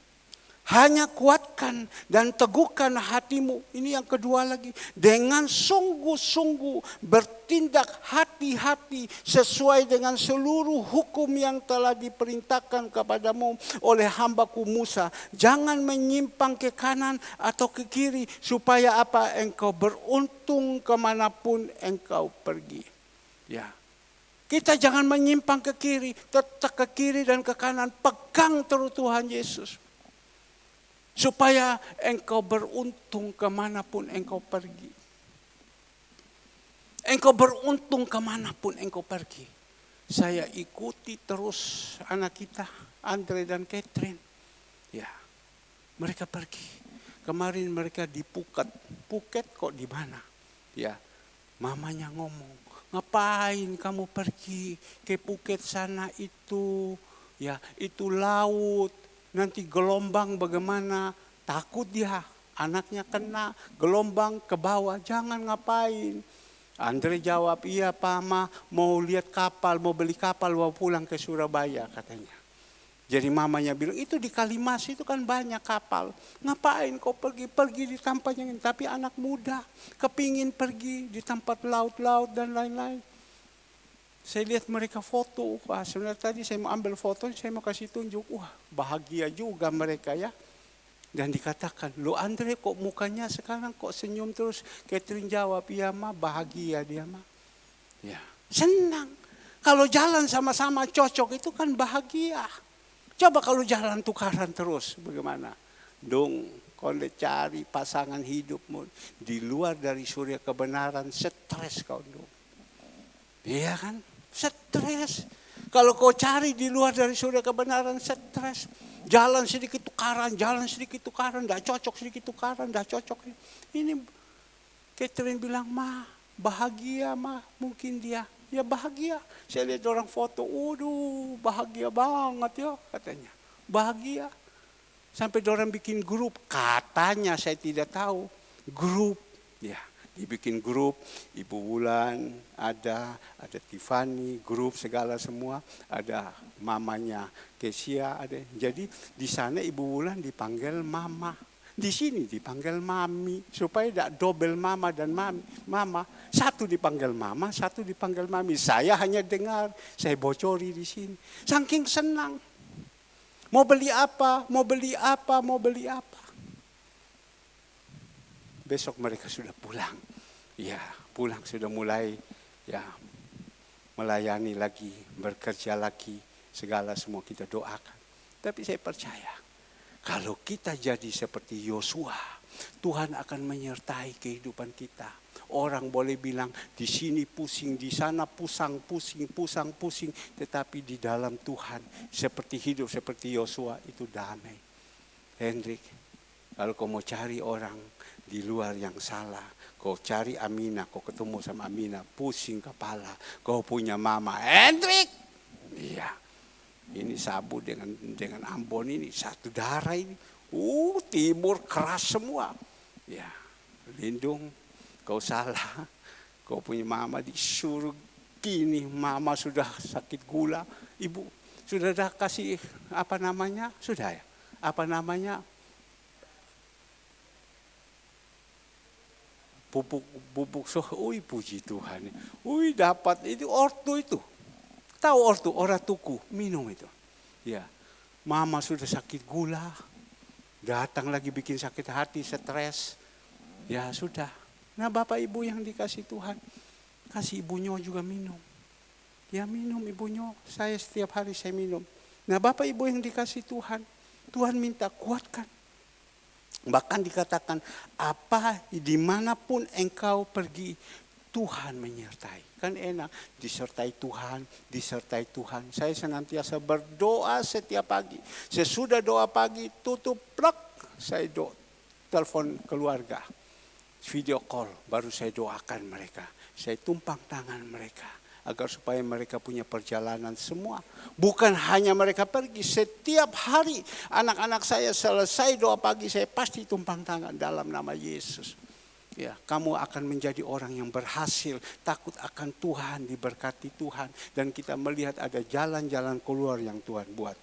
Hanya kuatkan dan teguhkan hatimu. Ini yang kedua lagi. Dengan sungguh-sungguh bertindak hati-hati sesuai dengan seluruh hukum yang telah diperintahkan kepadamu oleh hambaku Musa. Jangan menyimpang ke kanan atau ke kiri. Supaya apa? Engkau beruntung kemanapun engkau pergi. Ya. Kita jangan menyimpang ke kiri. Tetap ke kiri dan ke kanan. Pegang terus Tuhan Yesus. Supaya engkau beruntung kemanapun engkau pergi. Engkau beruntung kemanapun engkau pergi. Saya ikuti terus anak kita, Andre dan Catherine. Ya, mereka pergi. Kemarin mereka di Phuket. Phuket kok di mana? Ya, mamanya ngomong, ngapain kamu pergi ke Phuket sana itu? Ya, itu laut. Nanti gelombang bagaimana, takut dia, anaknya kena gelombang ke bawah, jangan ngapain. Andre jawab, iya Pak Ma, mau lihat kapal, mau beli kapal, mau pulang ke Surabaya katanya. Jadi mamanya bilang, itu di Kalimas itu kan banyak kapal. Ngapain kau pergi di tempat yang ini, tapi anak muda, kepingin pergi di tempat laut-laut dan lain-lain. Saya lihat mereka foto, wah sebenarnya tadi saya mau ambil foto, saya mau kasih tunjuk, wah bahagia juga mereka ya. Dan dikatakan, lo Andre kok mukanya sekarang kok senyum terus? Catherine jawab, iya Ma, bahagia dia Ma. Ya, senang. Kalau jalan sama-sama cocok itu kan bahagia. Coba kalau jalan tukaran terus, bagaimana? Dong, kalau cari pasangan hidupmu di luar dari surya kebenaran, stres kau dong. Iya kan? Stres. Kalau kau cari di luar dari surya kebenaran, stres. Jalan sedikit tukaran, enggak cocok, sedikit tukaran, enggak cocok. Ini Catherine bilang, "Ma, bahagia mah mungkin dia." Ya bahagia. Saya lihat orang foto, waduh bahagia banget ya katanya. Bahagia. Sampai orang bikin grup, katanya saya tidak tahu. Grup, ya. Dibikin grup, Ibu Wulan ada Tiffany, grup segala semua, ada mamanya Kesia ada. Jadi di sana Ibu Wulan dipanggil mama, di sini dipanggil mami, supaya tidak double mama dan mama. Satu dipanggil mama, satu dipanggil mami. Saya hanya dengar, saya bocori di sini. Saking senang. Mau beli apa, mau beli apa, mau beli apa. Besok mereka sudah pulang. Ya, pulang sudah mulai ya melayani lagi, bekerja lagi, segala semua kita doakan. Tapi saya percaya, kalau kita jadi seperti Yosua, Tuhan akan menyertai kehidupan kita. Orang boleh bilang di sini pusing, di sana pusing, tetapi di dalam Tuhan seperti hidup seperti Yosua itu damai. Hendrik, kalau kau mau cari orang di luar yang salah, kau cari Amina, kau ketemu sama Amina, pusing kepala, kau punya mama, Hendrik. Iya, ini Sabu dengan Ambon ini satu darah ini, timur keras semua. Ya, lindung, kau salah, kau punya mama disuruh gini, mama sudah sakit gula, ibu sudah dah kasih apa namanya, sudah ya, apa namanya, pupuk puji Tuhan. Dapat itu ortu itu. Tahu ortu, orang tuku, minum itu. Ya. Mama sudah sakit gula. Datang lagi bikin sakit hati, stres. Ya sudah. Nah, Bapak Ibu yang dikasih Tuhan, kasih ibunya juga minum. Ya minum ibunya, saya setiap hari saya minum. Nah, Bapak Ibu yang dikasih Tuhan, Tuhan minta kuatkan. Bahkan dikatakan, apa dimanapun engkau pergi, Tuhan menyertai. Kan enak, disertai Tuhan. Saya senantiasa berdoa setiap pagi. Sesudah doa pagi, tutup plak, saya telepon keluarga. Video call, baru saya doakan mereka. Saya tumpang tangan mereka. Agar supaya mereka punya perjalanan semua. Bukan hanya mereka pergi, setiap hari anak-anak saya selesai doa pagi, saya pasti tumpang tangan dalam nama Yesus. Ya, kamu akan menjadi orang yang berhasil, takut akan Tuhan, diberkati Tuhan. Dan kita melihat ada jalan-jalan keluar yang Tuhan buat.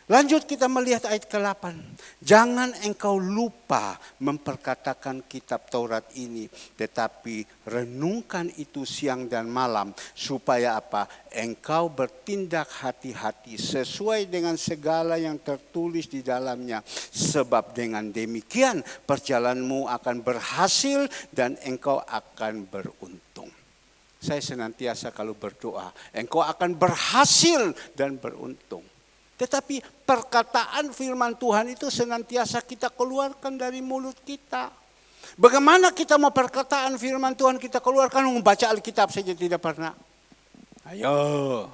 Lanjut kita melihat ayat ke-8. Jangan engkau lupa memperkatakan kitab Taurat ini, tetapi renungkan itu siang dan malam, supaya apa? Engkau bertindak hati-hati sesuai dengan segala yang tertulis di dalamnya. Sebab dengan demikian perjalananmu akan berhasil dan engkau akan beruntung. Saya senantiasa kalau berdoa, engkau akan berhasil dan beruntung. Tetapi perkataan firman Tuhan itu senantiasa kita keluarkan dari mulut kita. Bagaimana kita mau perkataan firman Tuhan kita keluarkan? Membaca Alkitab saja tidak pernah. Ayo.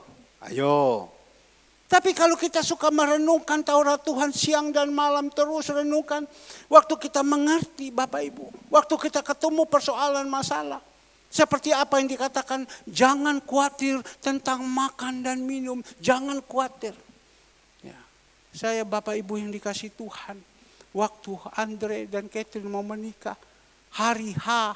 Tapi kalau kita suka merenungkan Taurat Tuhan siang dan malam, terus renungkan. Waktu kita mengerti Bapak Ibu. Waktu kita ketemu persoalan masalah. Seperti apa yang dikatakan, jangan khawatir tentang makan dan minum. Jangan khawatir. Saya Bapak Ibu yang dikasih Tuhan, waktu Andre dan Catherine mau menikah, hari H,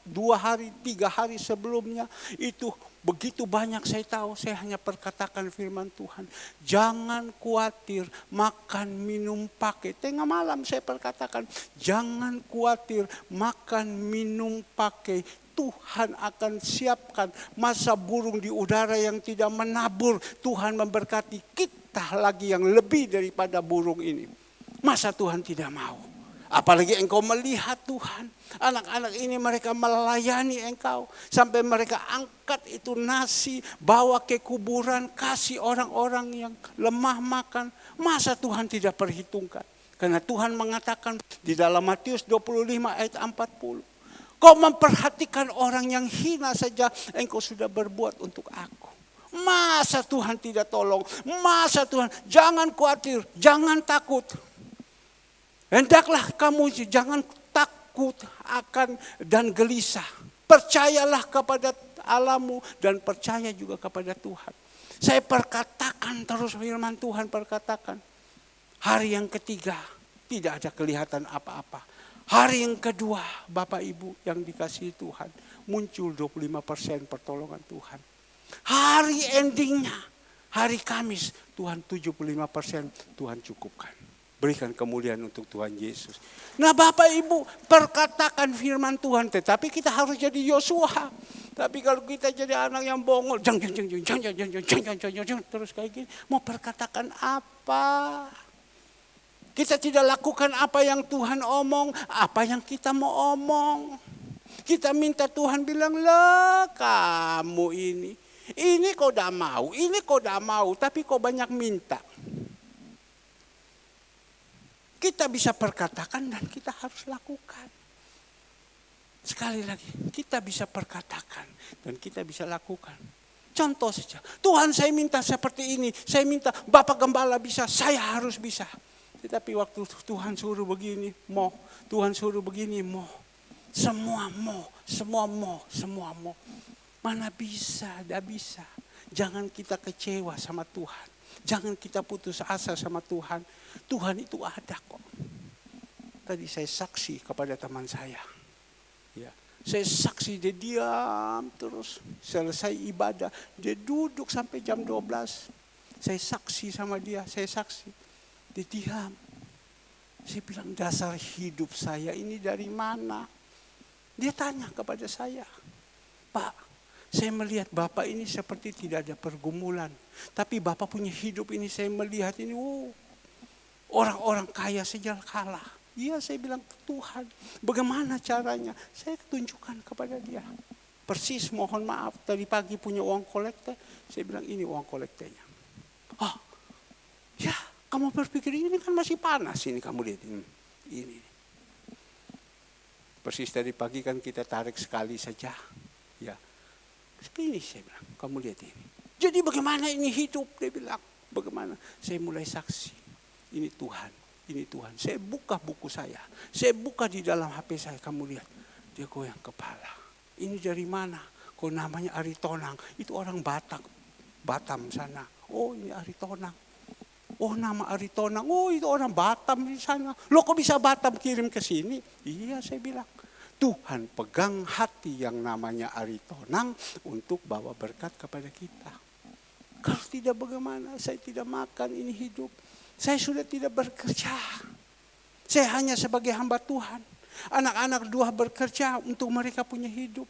2 hari, 3 hari sebelumnya, itu begitu banyak saya tahu, saya hanya perkatakan firman Tuhan. Jangan khawatir, makan, minum, pakai. Tengah malam saya perkatakan, jangan khawatir, makan, minum, pakai. Tuhan akan siapkan masa burung di udara yang tidak menabur. Tuhan memberkati kita lagi yang lebih daripada burung ini. Masa Tuhan tidak mau? Apalagi engkau melihat Tuhan, anak-anak ini mereka melayani engkau. Sampai mereka angkat itu nasi, bawa ke kuburan, kasih orang-orang yang lemah makan. Masa Tuhan tidak perhitungkan? Karena Tuhan mengatakan di dalam Matius 25 ayat 40. Kau memperhatikan orang yang hina saja, engkau sudah berbuat untuk aku. Masa Tuhan tidak tolong? Masa Tuhan, jangan khawatir, jangan takut. Hendaklah kamu jangan takut akan dan gelisah. Percayalah kepada Allahmu dan percaya juga kepada Tuhan. Saya perkatakan terus firman Tuhan perkatakan. Hari yang ketiga tidak ada kelihatan apa-apa. Hari yang kedua Bapak Ibu yang dikasihi Tuhan. Muncul 25% pertolongan Tuhan. Hari endingnya, hari Kamis Tuhan 75% Tuhan cukupkan. Berikan kemuliaan untuk Tuhan Yesus. Nah Bapak Ibu perkatakan firman Tuhan. Tetapi kita harus jadi Yosua. Tapi kalau kita jadi anak yang bongol. Terus kayak gini. Mau perkatakan apa? Kita tidak lakukan apa yang Tuhan omong. Apa yang kita mau omong. Kita minta Tuhan bilang. Lah kamu ini. Ini kau dah mau. Ini kau dah mau. Tapi kau banyak minta. Kita bisa perkatakan dan kita harus lakukan. Sekali lagi, kita bisa perkatakan dan kita bisa lakukan. Contoh saja, Tuhan saya minta seperti ini, saya minta Bapak Gembala bisa, saya harus bisa. Tetapi waktu Tuhan suruh begini, mau. Tuhan suruh begini, mau. Semua mau, semua mau, semua mau. Mana bisa, tidak bisa. Jangan kita kecewa sama Tuhan. Jangan kita putus asa sama Tuhan. Tuhan itu ada kok. Tadi saya saksi kepada teman saya. Ya, saya saksi dia diam terus. Selesai ibadah. Dia duduk sampai jam 12. Saya saksi sama dia. Saya saksi. Dia diam. Saya bilang dasar hidup saya ini dari mana? Dia tanya kepada saya. Pak, saya melihat Bapak ini seperti tidak ada pergumulan. Tapi Bapak punya hidup ini saya melihat ini. Orang-orang kaya saja kalah. Iya saya bilang Tuhan. Bagaimana caranya? Saya tunjukkan kepada dia. Persis mohon maaf. Tadi pagi punya uang kolektor. Saya bilang ini uang kolektornya. Oh ya kamu berpikir ini kan masih panas ini. Kamu lihat ini. Persis tadi pagi kan kita tarik sekali saja. Ya. Ini saya bilang, kamu lihat ini. Jadi bagaimana ini hidup? Dia bilang, bagaimana? Saya mulai saksi. Ini Tuhan, ini Tuhan. Saya buka buku saya. Saya buka di dalam HP saya, kamu lihat. Dia goyang kepala. Ini dari mana? Kok namanya Aritonang? Itu orang Batam sana. Oh ini Aritonang. Oh nama Aritonang. Oh itu orang Batam di sana. Loh kok bisa Batam kirim ke sini? Iya saya bilang. Tuhan pegang hati yang namanya Aritonang untuk bawa berkat kepada kita. Kalau tidak bagaimana, saya tidak makan ini hidup. Saya sudah tidak bekerja. Saya hanya sebagai hamba Tuhan. Anak-anak dua bekerja untuk mereka punya hidup.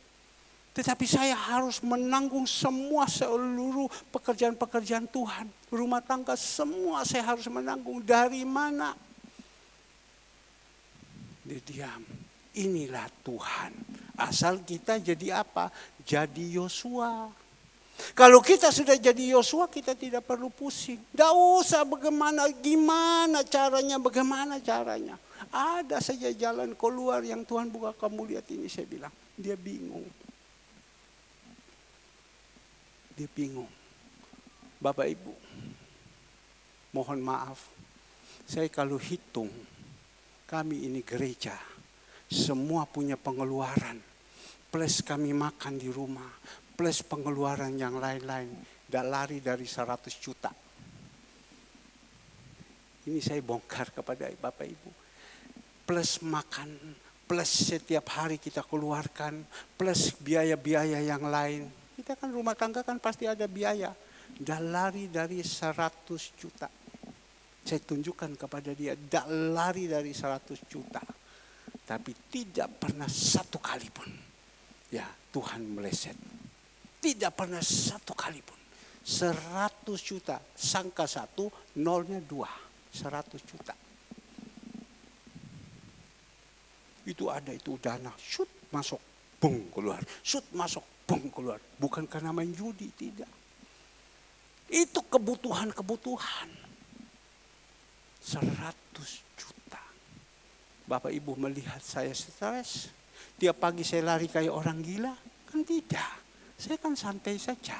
Tetapi saya harus menanggung semua seluruh pekerjaan-pekerjaan Tuhan. Rumah tangga semua saya harus menanggung. Dari mana? Dia diam. Inilah Tuhan. Asal kita jadi apa? Jadi Yosua. Kalau kita sudah jadi Yosua, kita tidak perlu pusing. Tidak usah gimana caranya. Ada saja jalan keluar yang Tuhan buka. Kamu lihat ini saya bilang. Dia bingung. Bapak Ibu, mohon maaf. Saya kalau hitung, kami ini gereja. Semua punya pengeluaran. Plus kami makan di rumah. Plus pengeluaran yang lain-lain. Tidak lari dari 100 juta. Ini saya bongkar kepada Bapak Ibu. Plus makan. Plus setiap hari kita keluarkan. Plus biaya-biaya yang lain. Kita kan rumah tangga kan pasti ada biaya. Tidak lari dari 100 juta. Saya tunjukkan kepada dia. Tidak lari dari 100 juta. Tapi tidak pernah satu kali pun. Ya Tuhan meleset. Tidak pernah satu kali pun. 100 juta. Sangka 1, nolnya 2. 100 juta. Itu ada itu dana, shoot masuk, bung keluar. Shoot masuk, bung keluar. Bukan karena main judi, tidak. Itu kebutuhan-kebutuhan. 100 juta. Bapak Ibu melihat saya stres. Tiap pagi saya lari kayak orang gila. Kan tidak. Saya kan santai saja.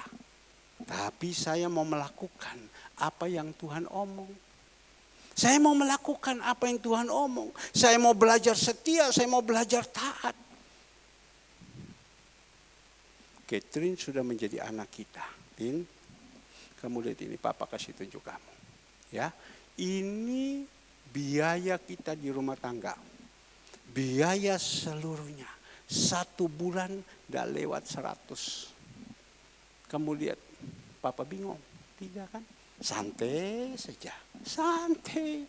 Tapi saya mau melakukan apa yang Tuhan omong. Saya mau melakukan apa yang Tuhan omong. Saya mau belajar setia, saya mau belajar taat. Catherine sudah menjadi anak kita. Tin, kamu lihat ini, Papa kasih tunjuk kamu. Ya, ini biaya kita di rumah tangga. Biaya seluruhnya. 1 bulan dah lewat 100. Kamu lihat, Papa bingung. Tidak kan? Santai saja. Santai.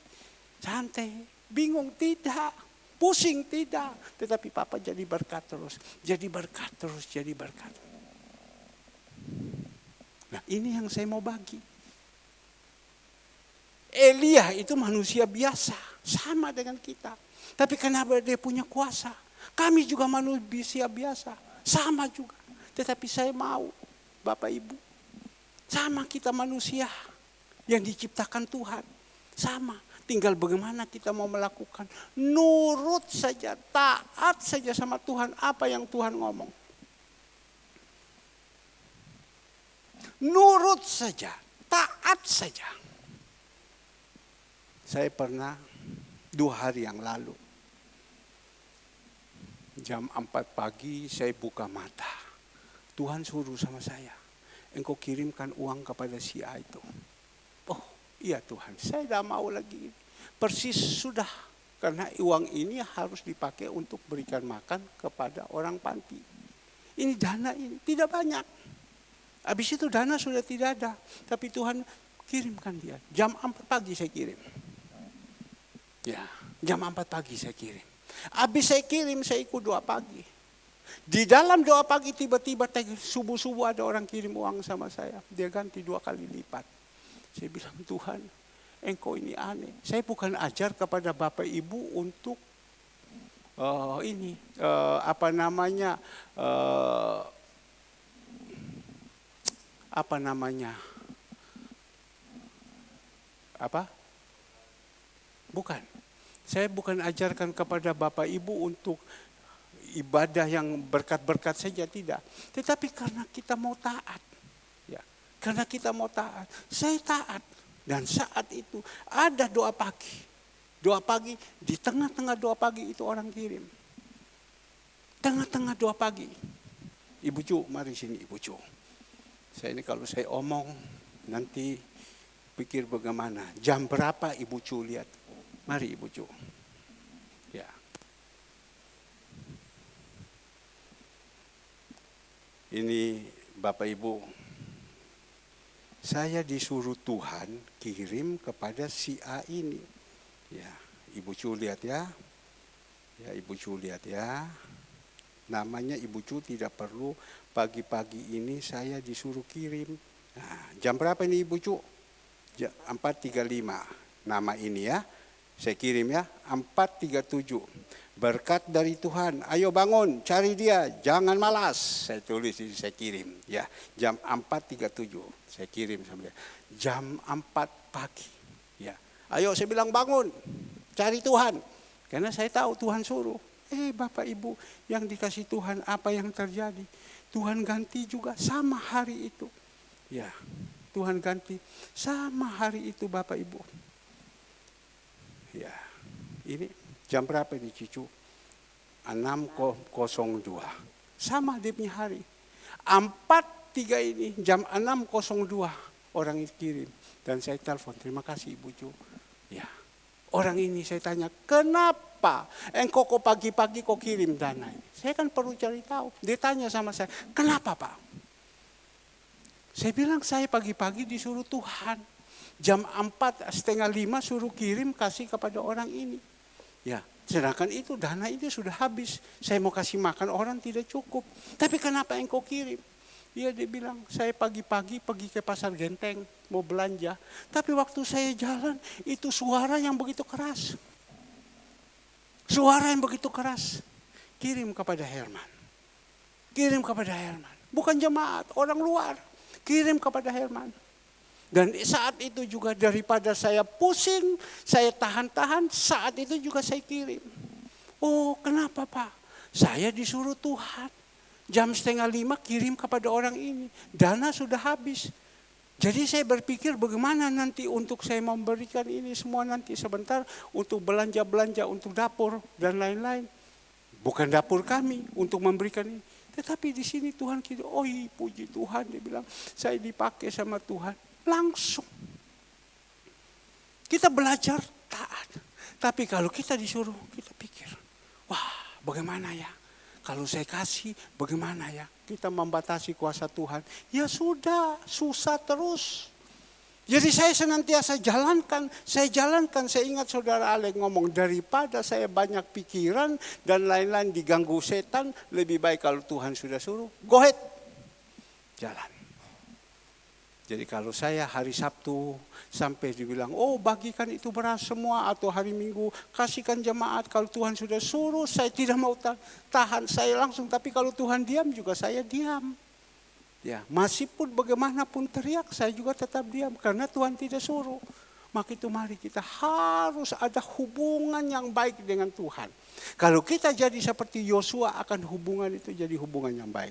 Bingung tidak. Pusing tidak. Tetapi Papa jadi berkat terus. Jadi berkat terus. Nah, ini yang saya mau bagi. Elia itu manusia biasa. Sama dengan kita. Tapi kenapa dia punya kuasa? Kami juga manusia biasa. Sama juga. Tetapi saya mau, Bapak Ibu. Sama kita manusia yang diciptakan Tuhan. Sama. Tinggal bagaimana kita mau melakukan. Nurut saja, taat saja sama Tuhan. Apa yang Tuhan ngomong. Nurut saja, taat saja. Saya pernah 2 hari yang lalu. Jam 4 pagi saya buka mata. Tuhan suruh sama saya. Engkau kirimkan uang kepada si A itu. Oh iya Tuhan, saya tidak mau lagi. Persis sudah. Karena uang ini harus dipakai untuk berikan makan kepada orang panti. Ini dana ini tidak banyak. Habis itu dana sudah tidak ada. Tapi Tuhan kirimkan dia. Jam 4 pagi saya kirim. Ya, jam 4 pagi saya kirim. Habis saya kirim, saya ikut doa pagi. Di dalam doa pagi tiba-tiba subuh-subuh ada orang kirim uang sama saya. Dia ganti 2 kali lipat. Saya bilang, Tuhan, engkau ini aneh. Saya bukan ajar kepada Bapak Ibu untuk Bukan. Saya bukan ajarkan kepada Bapak Ibu untuk ibadah yang berkat-berkat saja, tidak. Tetapi karena kita mau taat. Ya, karena kita mau taat. Saya taat. Dan saat itu ada doa pagi. Doa pagi, di tengah-tengah doa pagi itu orang kirim. Tengah-tengah doa pagi. Ibu Cu, mari sini Ibu Cu. Saya ini kalau saya omong nanti pikir bagaimana. Jam berapa Ibu Cu lihat? Mari Ibu Cu. Ya. Ini Bapak Ibu, saya disuruh Tuhan kirim kepada si A ini. Ya, Ibu Cu lihat ya. Ya, Ibu Cu lihat ya. Namanya Ibu Cu tidak perlu pagi-pagi ini saya disuruh kirim. Nah, jam berapa ini Ibu Cu? 4.35. Nama ini ya. Saya kirim ya, 4.37. Berkat dari Tuhan, ayo bangun, cari dia, jangan malas. Saya tulis, saya kirim. Ya, jam 4.37, saya kirim sama dia. Jam 4 pagi. Ya, ayo saya bilang bangun, cari Tuhan. Karena saya tahu Tuhan suruh. Bapak Ibu yang dikasih Tuhan, apa yang terjadi? Tuhan ganti juga sama hari itu. Ya, Tuhan ganti sama hari itu Bapak Ibu. Ya, ini jam berapa ini Cicu? 6.02. Sama dia punya hari. 4.3 ini jam 6.02 orang kirim. Dan saya telepon, terima kasih Ibu Cu. Ya, orang ini saya tanya, kenapa engkau kok pagi-pagi kok kirim dana ini? Saya kan perlu cari tahu. Dia tanya sama saya, kenapa Pak? Saya bilang saya pagi-pagi disuruh Tuhan. Jam 4:45 suruh kirim kasih kepada orang ini. Ya, sedangkan itu dana itu sudah habis. Saya mau kasih makan orang tidak cukup. Tapi kenapa engkau kirim? Dia bilang, saya pagi-pagi pergi ke pasar Genteng mau belanja. Tapi waktu saya jalan itu suara yang begitu keras. Suara yang begitu keras. Kirim kepada Herman. Kirim kepada Herman. Bukan jemaat, orang luar. Kirim kepada Herman. Dan saat itu juga daripada saya pusing, saya tahan-tahan, saat itu juga saya kirim. Oh, kenapa Pak? Saya disuruh Tuhan. Jam 4:30 kirim kepada orang ini. Dana sudah habis. Jadi saya berpikir bagaimana nanti untuk saya memberikan ini semua nanti sebentar untuk belanja-belanja untuk dapur dan lain-lain. Bukan dapur kami untuk memberikan ini. Tetapi di sini Tuhan kita, oh puji Tuhan, dia bilang saya dipakai sama Tuhan. Langsung. Kita belajar taat. Tapi kalau kita disuruh, kita pikir, wah bagaimana ya? Kalau saya kasih, bagaimana ya? Kita membatasi kuasa Tuhan. Ya sudah, susah terus. Jadi saya senantiasa jalankan. Saya ingat saudara Alek ngomong, daripada saya banyak pikiran dan lain-lain diganggu setan, lebih baik kalau Tuhan sudah suruh, go ahead. Jalan. Jadi kalau saya hari Sabtu sampai dibilang, oh bagikan itu beras semua, atau hari Minggu kasihkan jemaat, kalau Tuhan sudah suruh saya tidak mau tahan, saya langsung. Tapi kalau Tuhan diam juga saya diam. Ya, masih pun bagaimanapun teriak saya juga tetap diam karena Tuhan tidak suruh. Maka itu mari kita harus ada hubungan yang baik dengan Tuhan. Kalau kita jadi seperti Yosua akan hubungan itu jadi hubungan yang baik.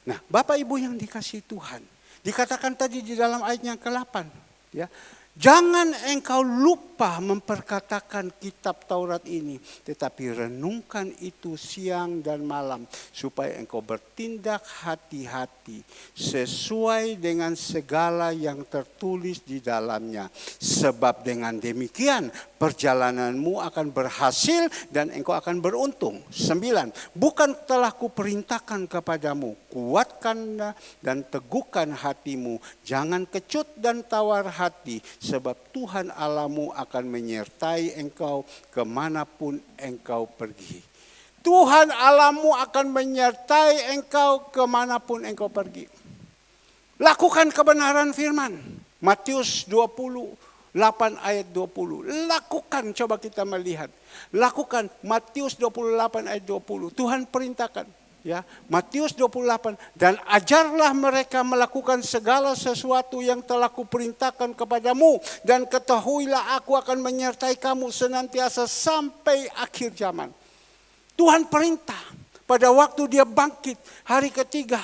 Nah, Bapak Ibu yang dikasihi Tuhan. Dikatakan tadi di dalam ayat yang ke-8, ya. Jangan engkau lupa memperkatakan kitab Taurat ini, tetapi renungkan itu siang dan malam, supaya engkau bertindak hati-hati sesuai dengan segala yang tertulis di dalamnya. Sebab dengan demikian perjalananmu akan berhasil dan engkau akan beruntung. 9. Bukan telah kuperintahkan kepadamu, kuatkanlah dan teguhkan hatimu, jangan kecut dan tawar hati, sebab Tuhan Allahmu akan menyertai engkau kemanapun engkau pergi. Tuhan Allahmu akan menyertai engkau kemanapun engkau pergi. Lakukan kebenaran firman. Matius 28 ayat 20. Lakukan, coba kita melihat. Lakukan Matius 28 ayat 20. Tuhan perintahkan. Ya, Matius 28, dan ajarlah mereka melakukan segala sesuatu yang telah kuperintahkan kepadamu, dan ketahuilah aku akan menyertai kamu senantiasa sampai akhir zaman. Tuhan perintah pada waktu dia bangkit hari ketiga,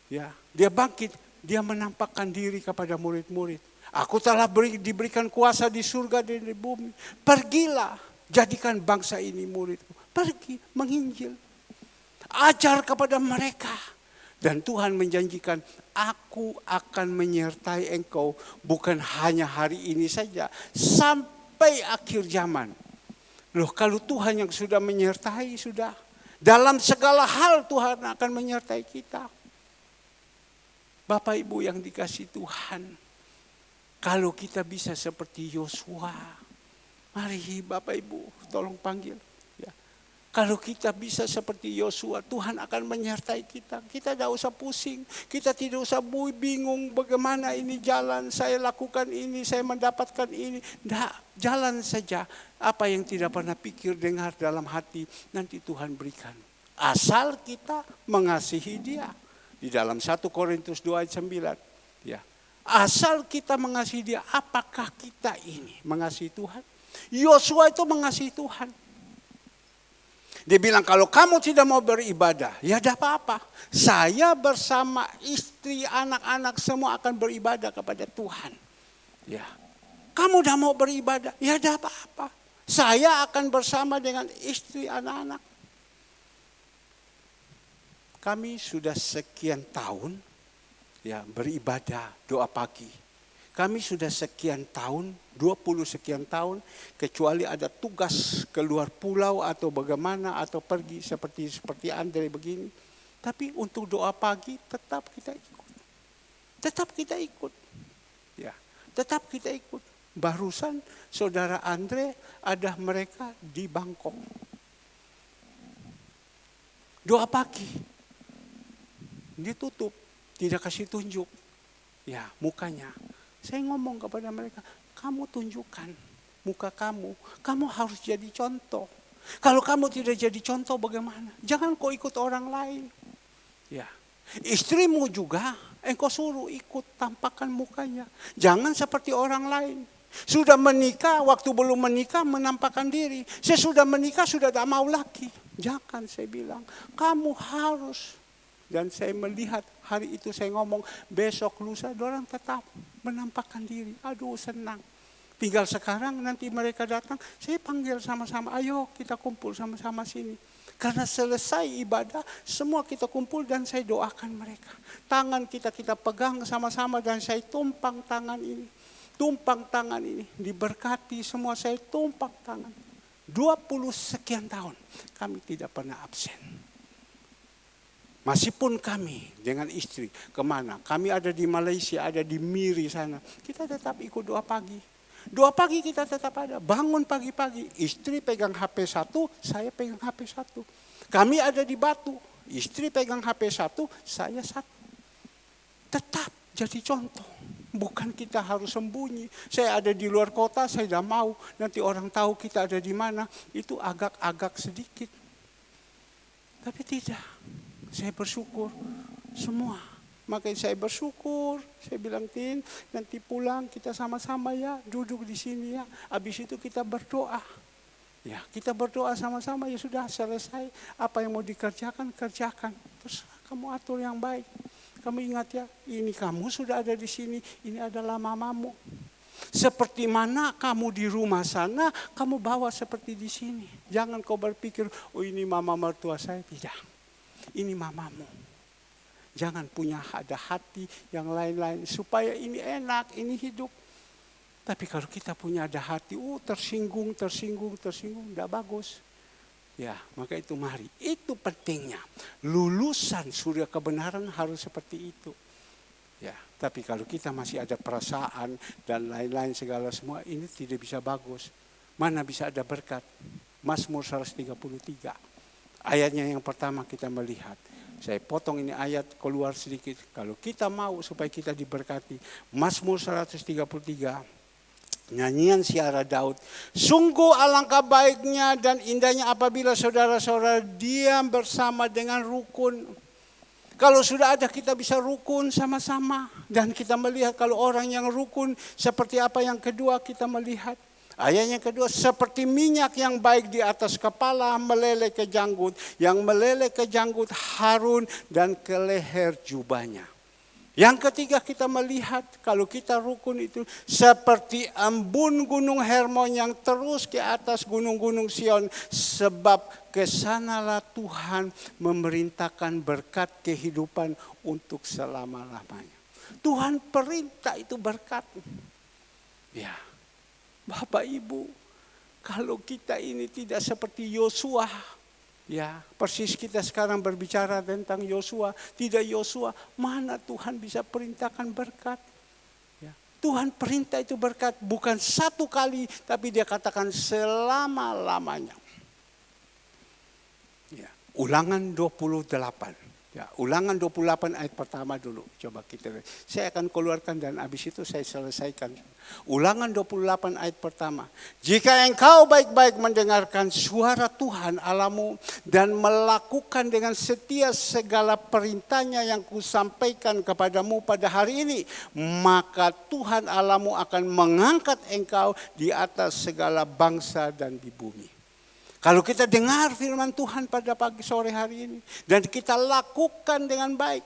ya, dia bangkit, dia menampakkan diri kepada murid-murid. Aku telah diberikan kuasa di surga dan di bumi. Pergilah, jadikan bangsa ini muridku. Pergi menginjil. Ajar kepada mereka. Dan Tuhan menjanjikan, aku akan menyertai engkau bukan hanya hari ini saja, sampai akhir zaman. Loh, kalau Tuhan yang sudah menyertai, sudah. Dalam segala hal Tuhan akan menyertai kita. Bapak Ibu yang dikasihi Tuhan, kalau kita bisa seperti Yosua, mari Bapak Ibu tolong panggil. Kalau kita bisa seperti Yosua, Tuhan akan menyertai kita. Kita tidak usah pusing, kita tidak usah bingung bagaimana ini jalan, saya lakukan ini, saya mendapatkan ini. Tidak, jalan saja. Apa yang tidak pernah pikir, dengar dalam hati, nanti Tuhan berikan. Asal kita mengasihi Dia. Di dalam 1 Korintus 2 ayat 9. Ya. Asal kita mengasihi Dia, apakah kita ini mengasihi Tuhan? Yosua itu mengasihi Tuhan. Dia bilang, kalau kamu tidak mau beribadah, ya tidak apa-apa. Saya bersama istri, anak-anak semua akan beribadah kepada Tuhan. Ya, kamu tidak mau beribadah, ya tidak apa-apa. Saya akan bersama dengan istri, anak-anak. Kami sudah sekian tahun ya beribadah doa pagi. Kami sudah sekian tahun, 20 sekian tahun, kecuali ada tugas keluar pulau atau bagaimana atau pergi seperti Andre begini. Tapi untuk doa pagi tetap kita ikut. Tetap kita ikut. Ya, tetap kita ikut. Barusan saudara Andre ada mereka di Bangkok. Doa pagi. Ditutup, tidak kasih tunjuk. Ya, mukanya. Saya ngomong kepada mereka, kamu tunjukkan muka kamu. Kamu harus jadi contoh. Kalau kamu tidak jadi contoh bagaimana? Jangan kau ikut orang lain. Ya. Istrimu juga engkau suruh ikut tampakkan mukanya. Jangan seperti orang lain. Sudah menikah, waktu belum menikah menampakkan diri. Sesudah menikah sudah tidak mau lagi. Jangan, saya bilang. Kamu harus. Dan saya melihat hari itu saya ngomong, besok lusa orang tetap menampakkan diri. Aduh, senang. Tinggal sekarang nanti mereka datang, saya panggil sama-sama, ayo kita kumpul sama-sama sini. Karena selesai ibadah, semua kita kumpul dan saya doakan mereka. Tangan kita pegang sama-sama dan saya tumpang tangan ini. Tumpang tangan ini, diberkati semua, saya tumpang tangan. 20 sekian tahun, kami tidak pernah absen. Masihpun kami dengan istri, kemana? Kami ada di Malaysia, ada di Miri sana. Kita tetap ikut doa pagi. Doa pagi kita tetap ada, bangun pagi-pagi. Istri pegang HP 1, saya pegang HP 1. Kami ada di Batu, istri pegang HP 1, saya 1. Tetap jadi contoh. Bukan kita harus sembunyi. Saya ada di luar kota, saya tidak mau. Nanti orang tahu kita ada di mana. Itu agak-agak sedikit. Tapi tidak. Saya bersyukur semua. Makanya saya bersyukur. Saya bilang, Tin, nanti pulang kita sama-sama ya. Duduk di sini ya. Habis itu kita berdoa. Ya, kita berdoa sama-sama, ya sudah selesai. Apa yang mau dikerjakan, kerjakan. Terus kamu atur yang baik. Kamu ingat ya, ini kamu sudah ada di sini, ini adalah mamamu. Seperti mana kamu di rumah sana, kamu bawa seperti di sini. Jangan kau berpikir, oh ini mama mertua saya. Tidak, ini mamamu. Jangan punya ada hati yang lain-lain, supaya ini enak, ini hidup. Tapi kalau kita punya ada hati, tersinggung, tidak bagus. Ya, maka itu mari. Itu pentingnya. Lulusan surga kebenaran harus seperti itu. Ya, tapi kalau kita masih ada perasaan dan lain-lain segala semua, ini tidak bisa bagus. Mana bisa ada berkat? Mazmur 133. Ayatnya yang pertama kita melihat. Saya potong ini ayat keluar sedikit. Kalau kita mau supaya kita diberkati. Mazmur 133. Nyanyian Siara Daud. Sungguh alangkah baiknya dan indahnya apabila saudara-saudara diam bersama dengan rukun. Kalau sudah ada kita bisa rukun sama-sama. Dan kita melihat kalau orang yang rukun seperti apa yang kedua kita melihat. Ayat yang kedua, seperti minyak yang baik di atas kepala meleleh ke janggut. Yang meleleh ke janggut Harun dan ke leher jubahnya. Yang ketiga kita melihat kalau kita rukun itu seperti embun gunung Hermon yang terus ke atas gunung-gunung Sion. Sebab kesanalah Tuhan memerintahkan berkat kehidupan untuk selama-lamanya. Tuhan perintah itu berkat. Ya, Bapak Ibu, kalau kita ini tidak seperti Yosua, ya, persis kita sekarang berbicara tentang Yosua. Tidak Yosua, mana Tuhan bisa perintahkan berkat? Ya, Tuhan perintah itu berkat bukan satu kali, tapi dia katakan selama-lamanya. Ya, Ulangan 28. Ya, Ulangan 28 ayat pertama dulu. Coba kita. Saya akan keluarkan dan habis itu saya selesaikan. Ulangan 28 ayat pertama. Jika engkau baik-baik mendengarkan suara Tuhan Allahmu dan melakukan dengan setia segala perintahnya yang kusampaikan kepadamu pada hari ini, maka Tuhan Allahmu akan mengangkat engkau di atas segala bangsa dan di bumi. Kalau kita dengar firman Tuhan pada pagi sore hari ini dan kita lakukan dengan baik,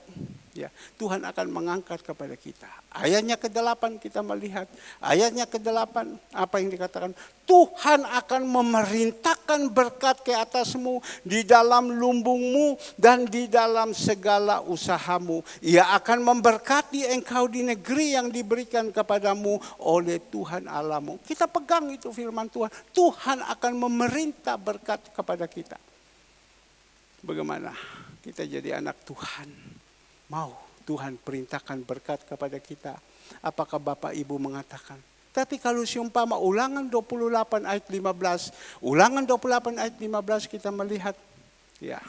ya, Tuhan akan mengangkat kepada kita. Ayatnya ke-8 kita melihat. Ayatnya ke-8 apa yang dikatakan? Tuhan akan memerintahkan berkat ke atasmu di dalam lumbungmu dan di dalam segala usahamu. Ia akan memberkati engkau di negeri yang diberikan kepadamu oleh Tuhan Allahmu. Kita pegang itu firman Tuhan. Tuhan akan memerintah berkat kepada kita. Bagaimana kita jadi anak Tuhan? Mau Tuhan perintahkan berkat kepada kita. Apakah Bapak Ibu mengatakan? Tapi kalau seumpama Ulangan 28 ayat 15. Ulangan 28 ayat 15 kita melihat. Ya.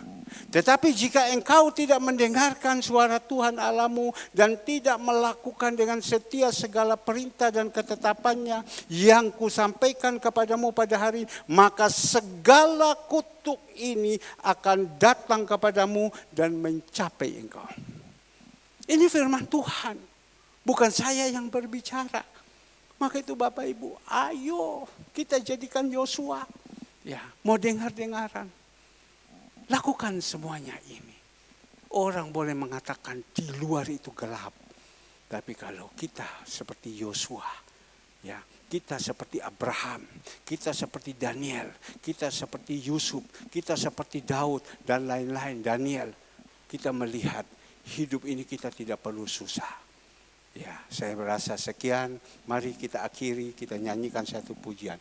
Tetapi jika engkau tidak mendengarkan suara Tuhan Allahmu dan tidak melakukan dengan setia segala perintah dan ketetapannya yang kusampaikan kepadamu pada hari, maka segala kutuk ini akan datang kepadamu dan mencapai engkau. Ini firman Tuhan, bukan saya yang berbicara. Maka itu Bapak Ibu, ayo kita jadikan Yosua. Ya, mau dengar-dengaran. Lakukan semuanya ini. Orang boleh mengatakan di luar itu gelap. Tapi kalau kita seperti Yosua, ya, kita seperti Abraham, kita seperti Daniel, kita seperti Yusuf, kita seperti Daud dan lain-lain, Daniel, kita melihat hidup ini kita tidak perlu susah. Ya, saya merasa sekian. Mari kita akhiri, kita nyanyikan satu pujian.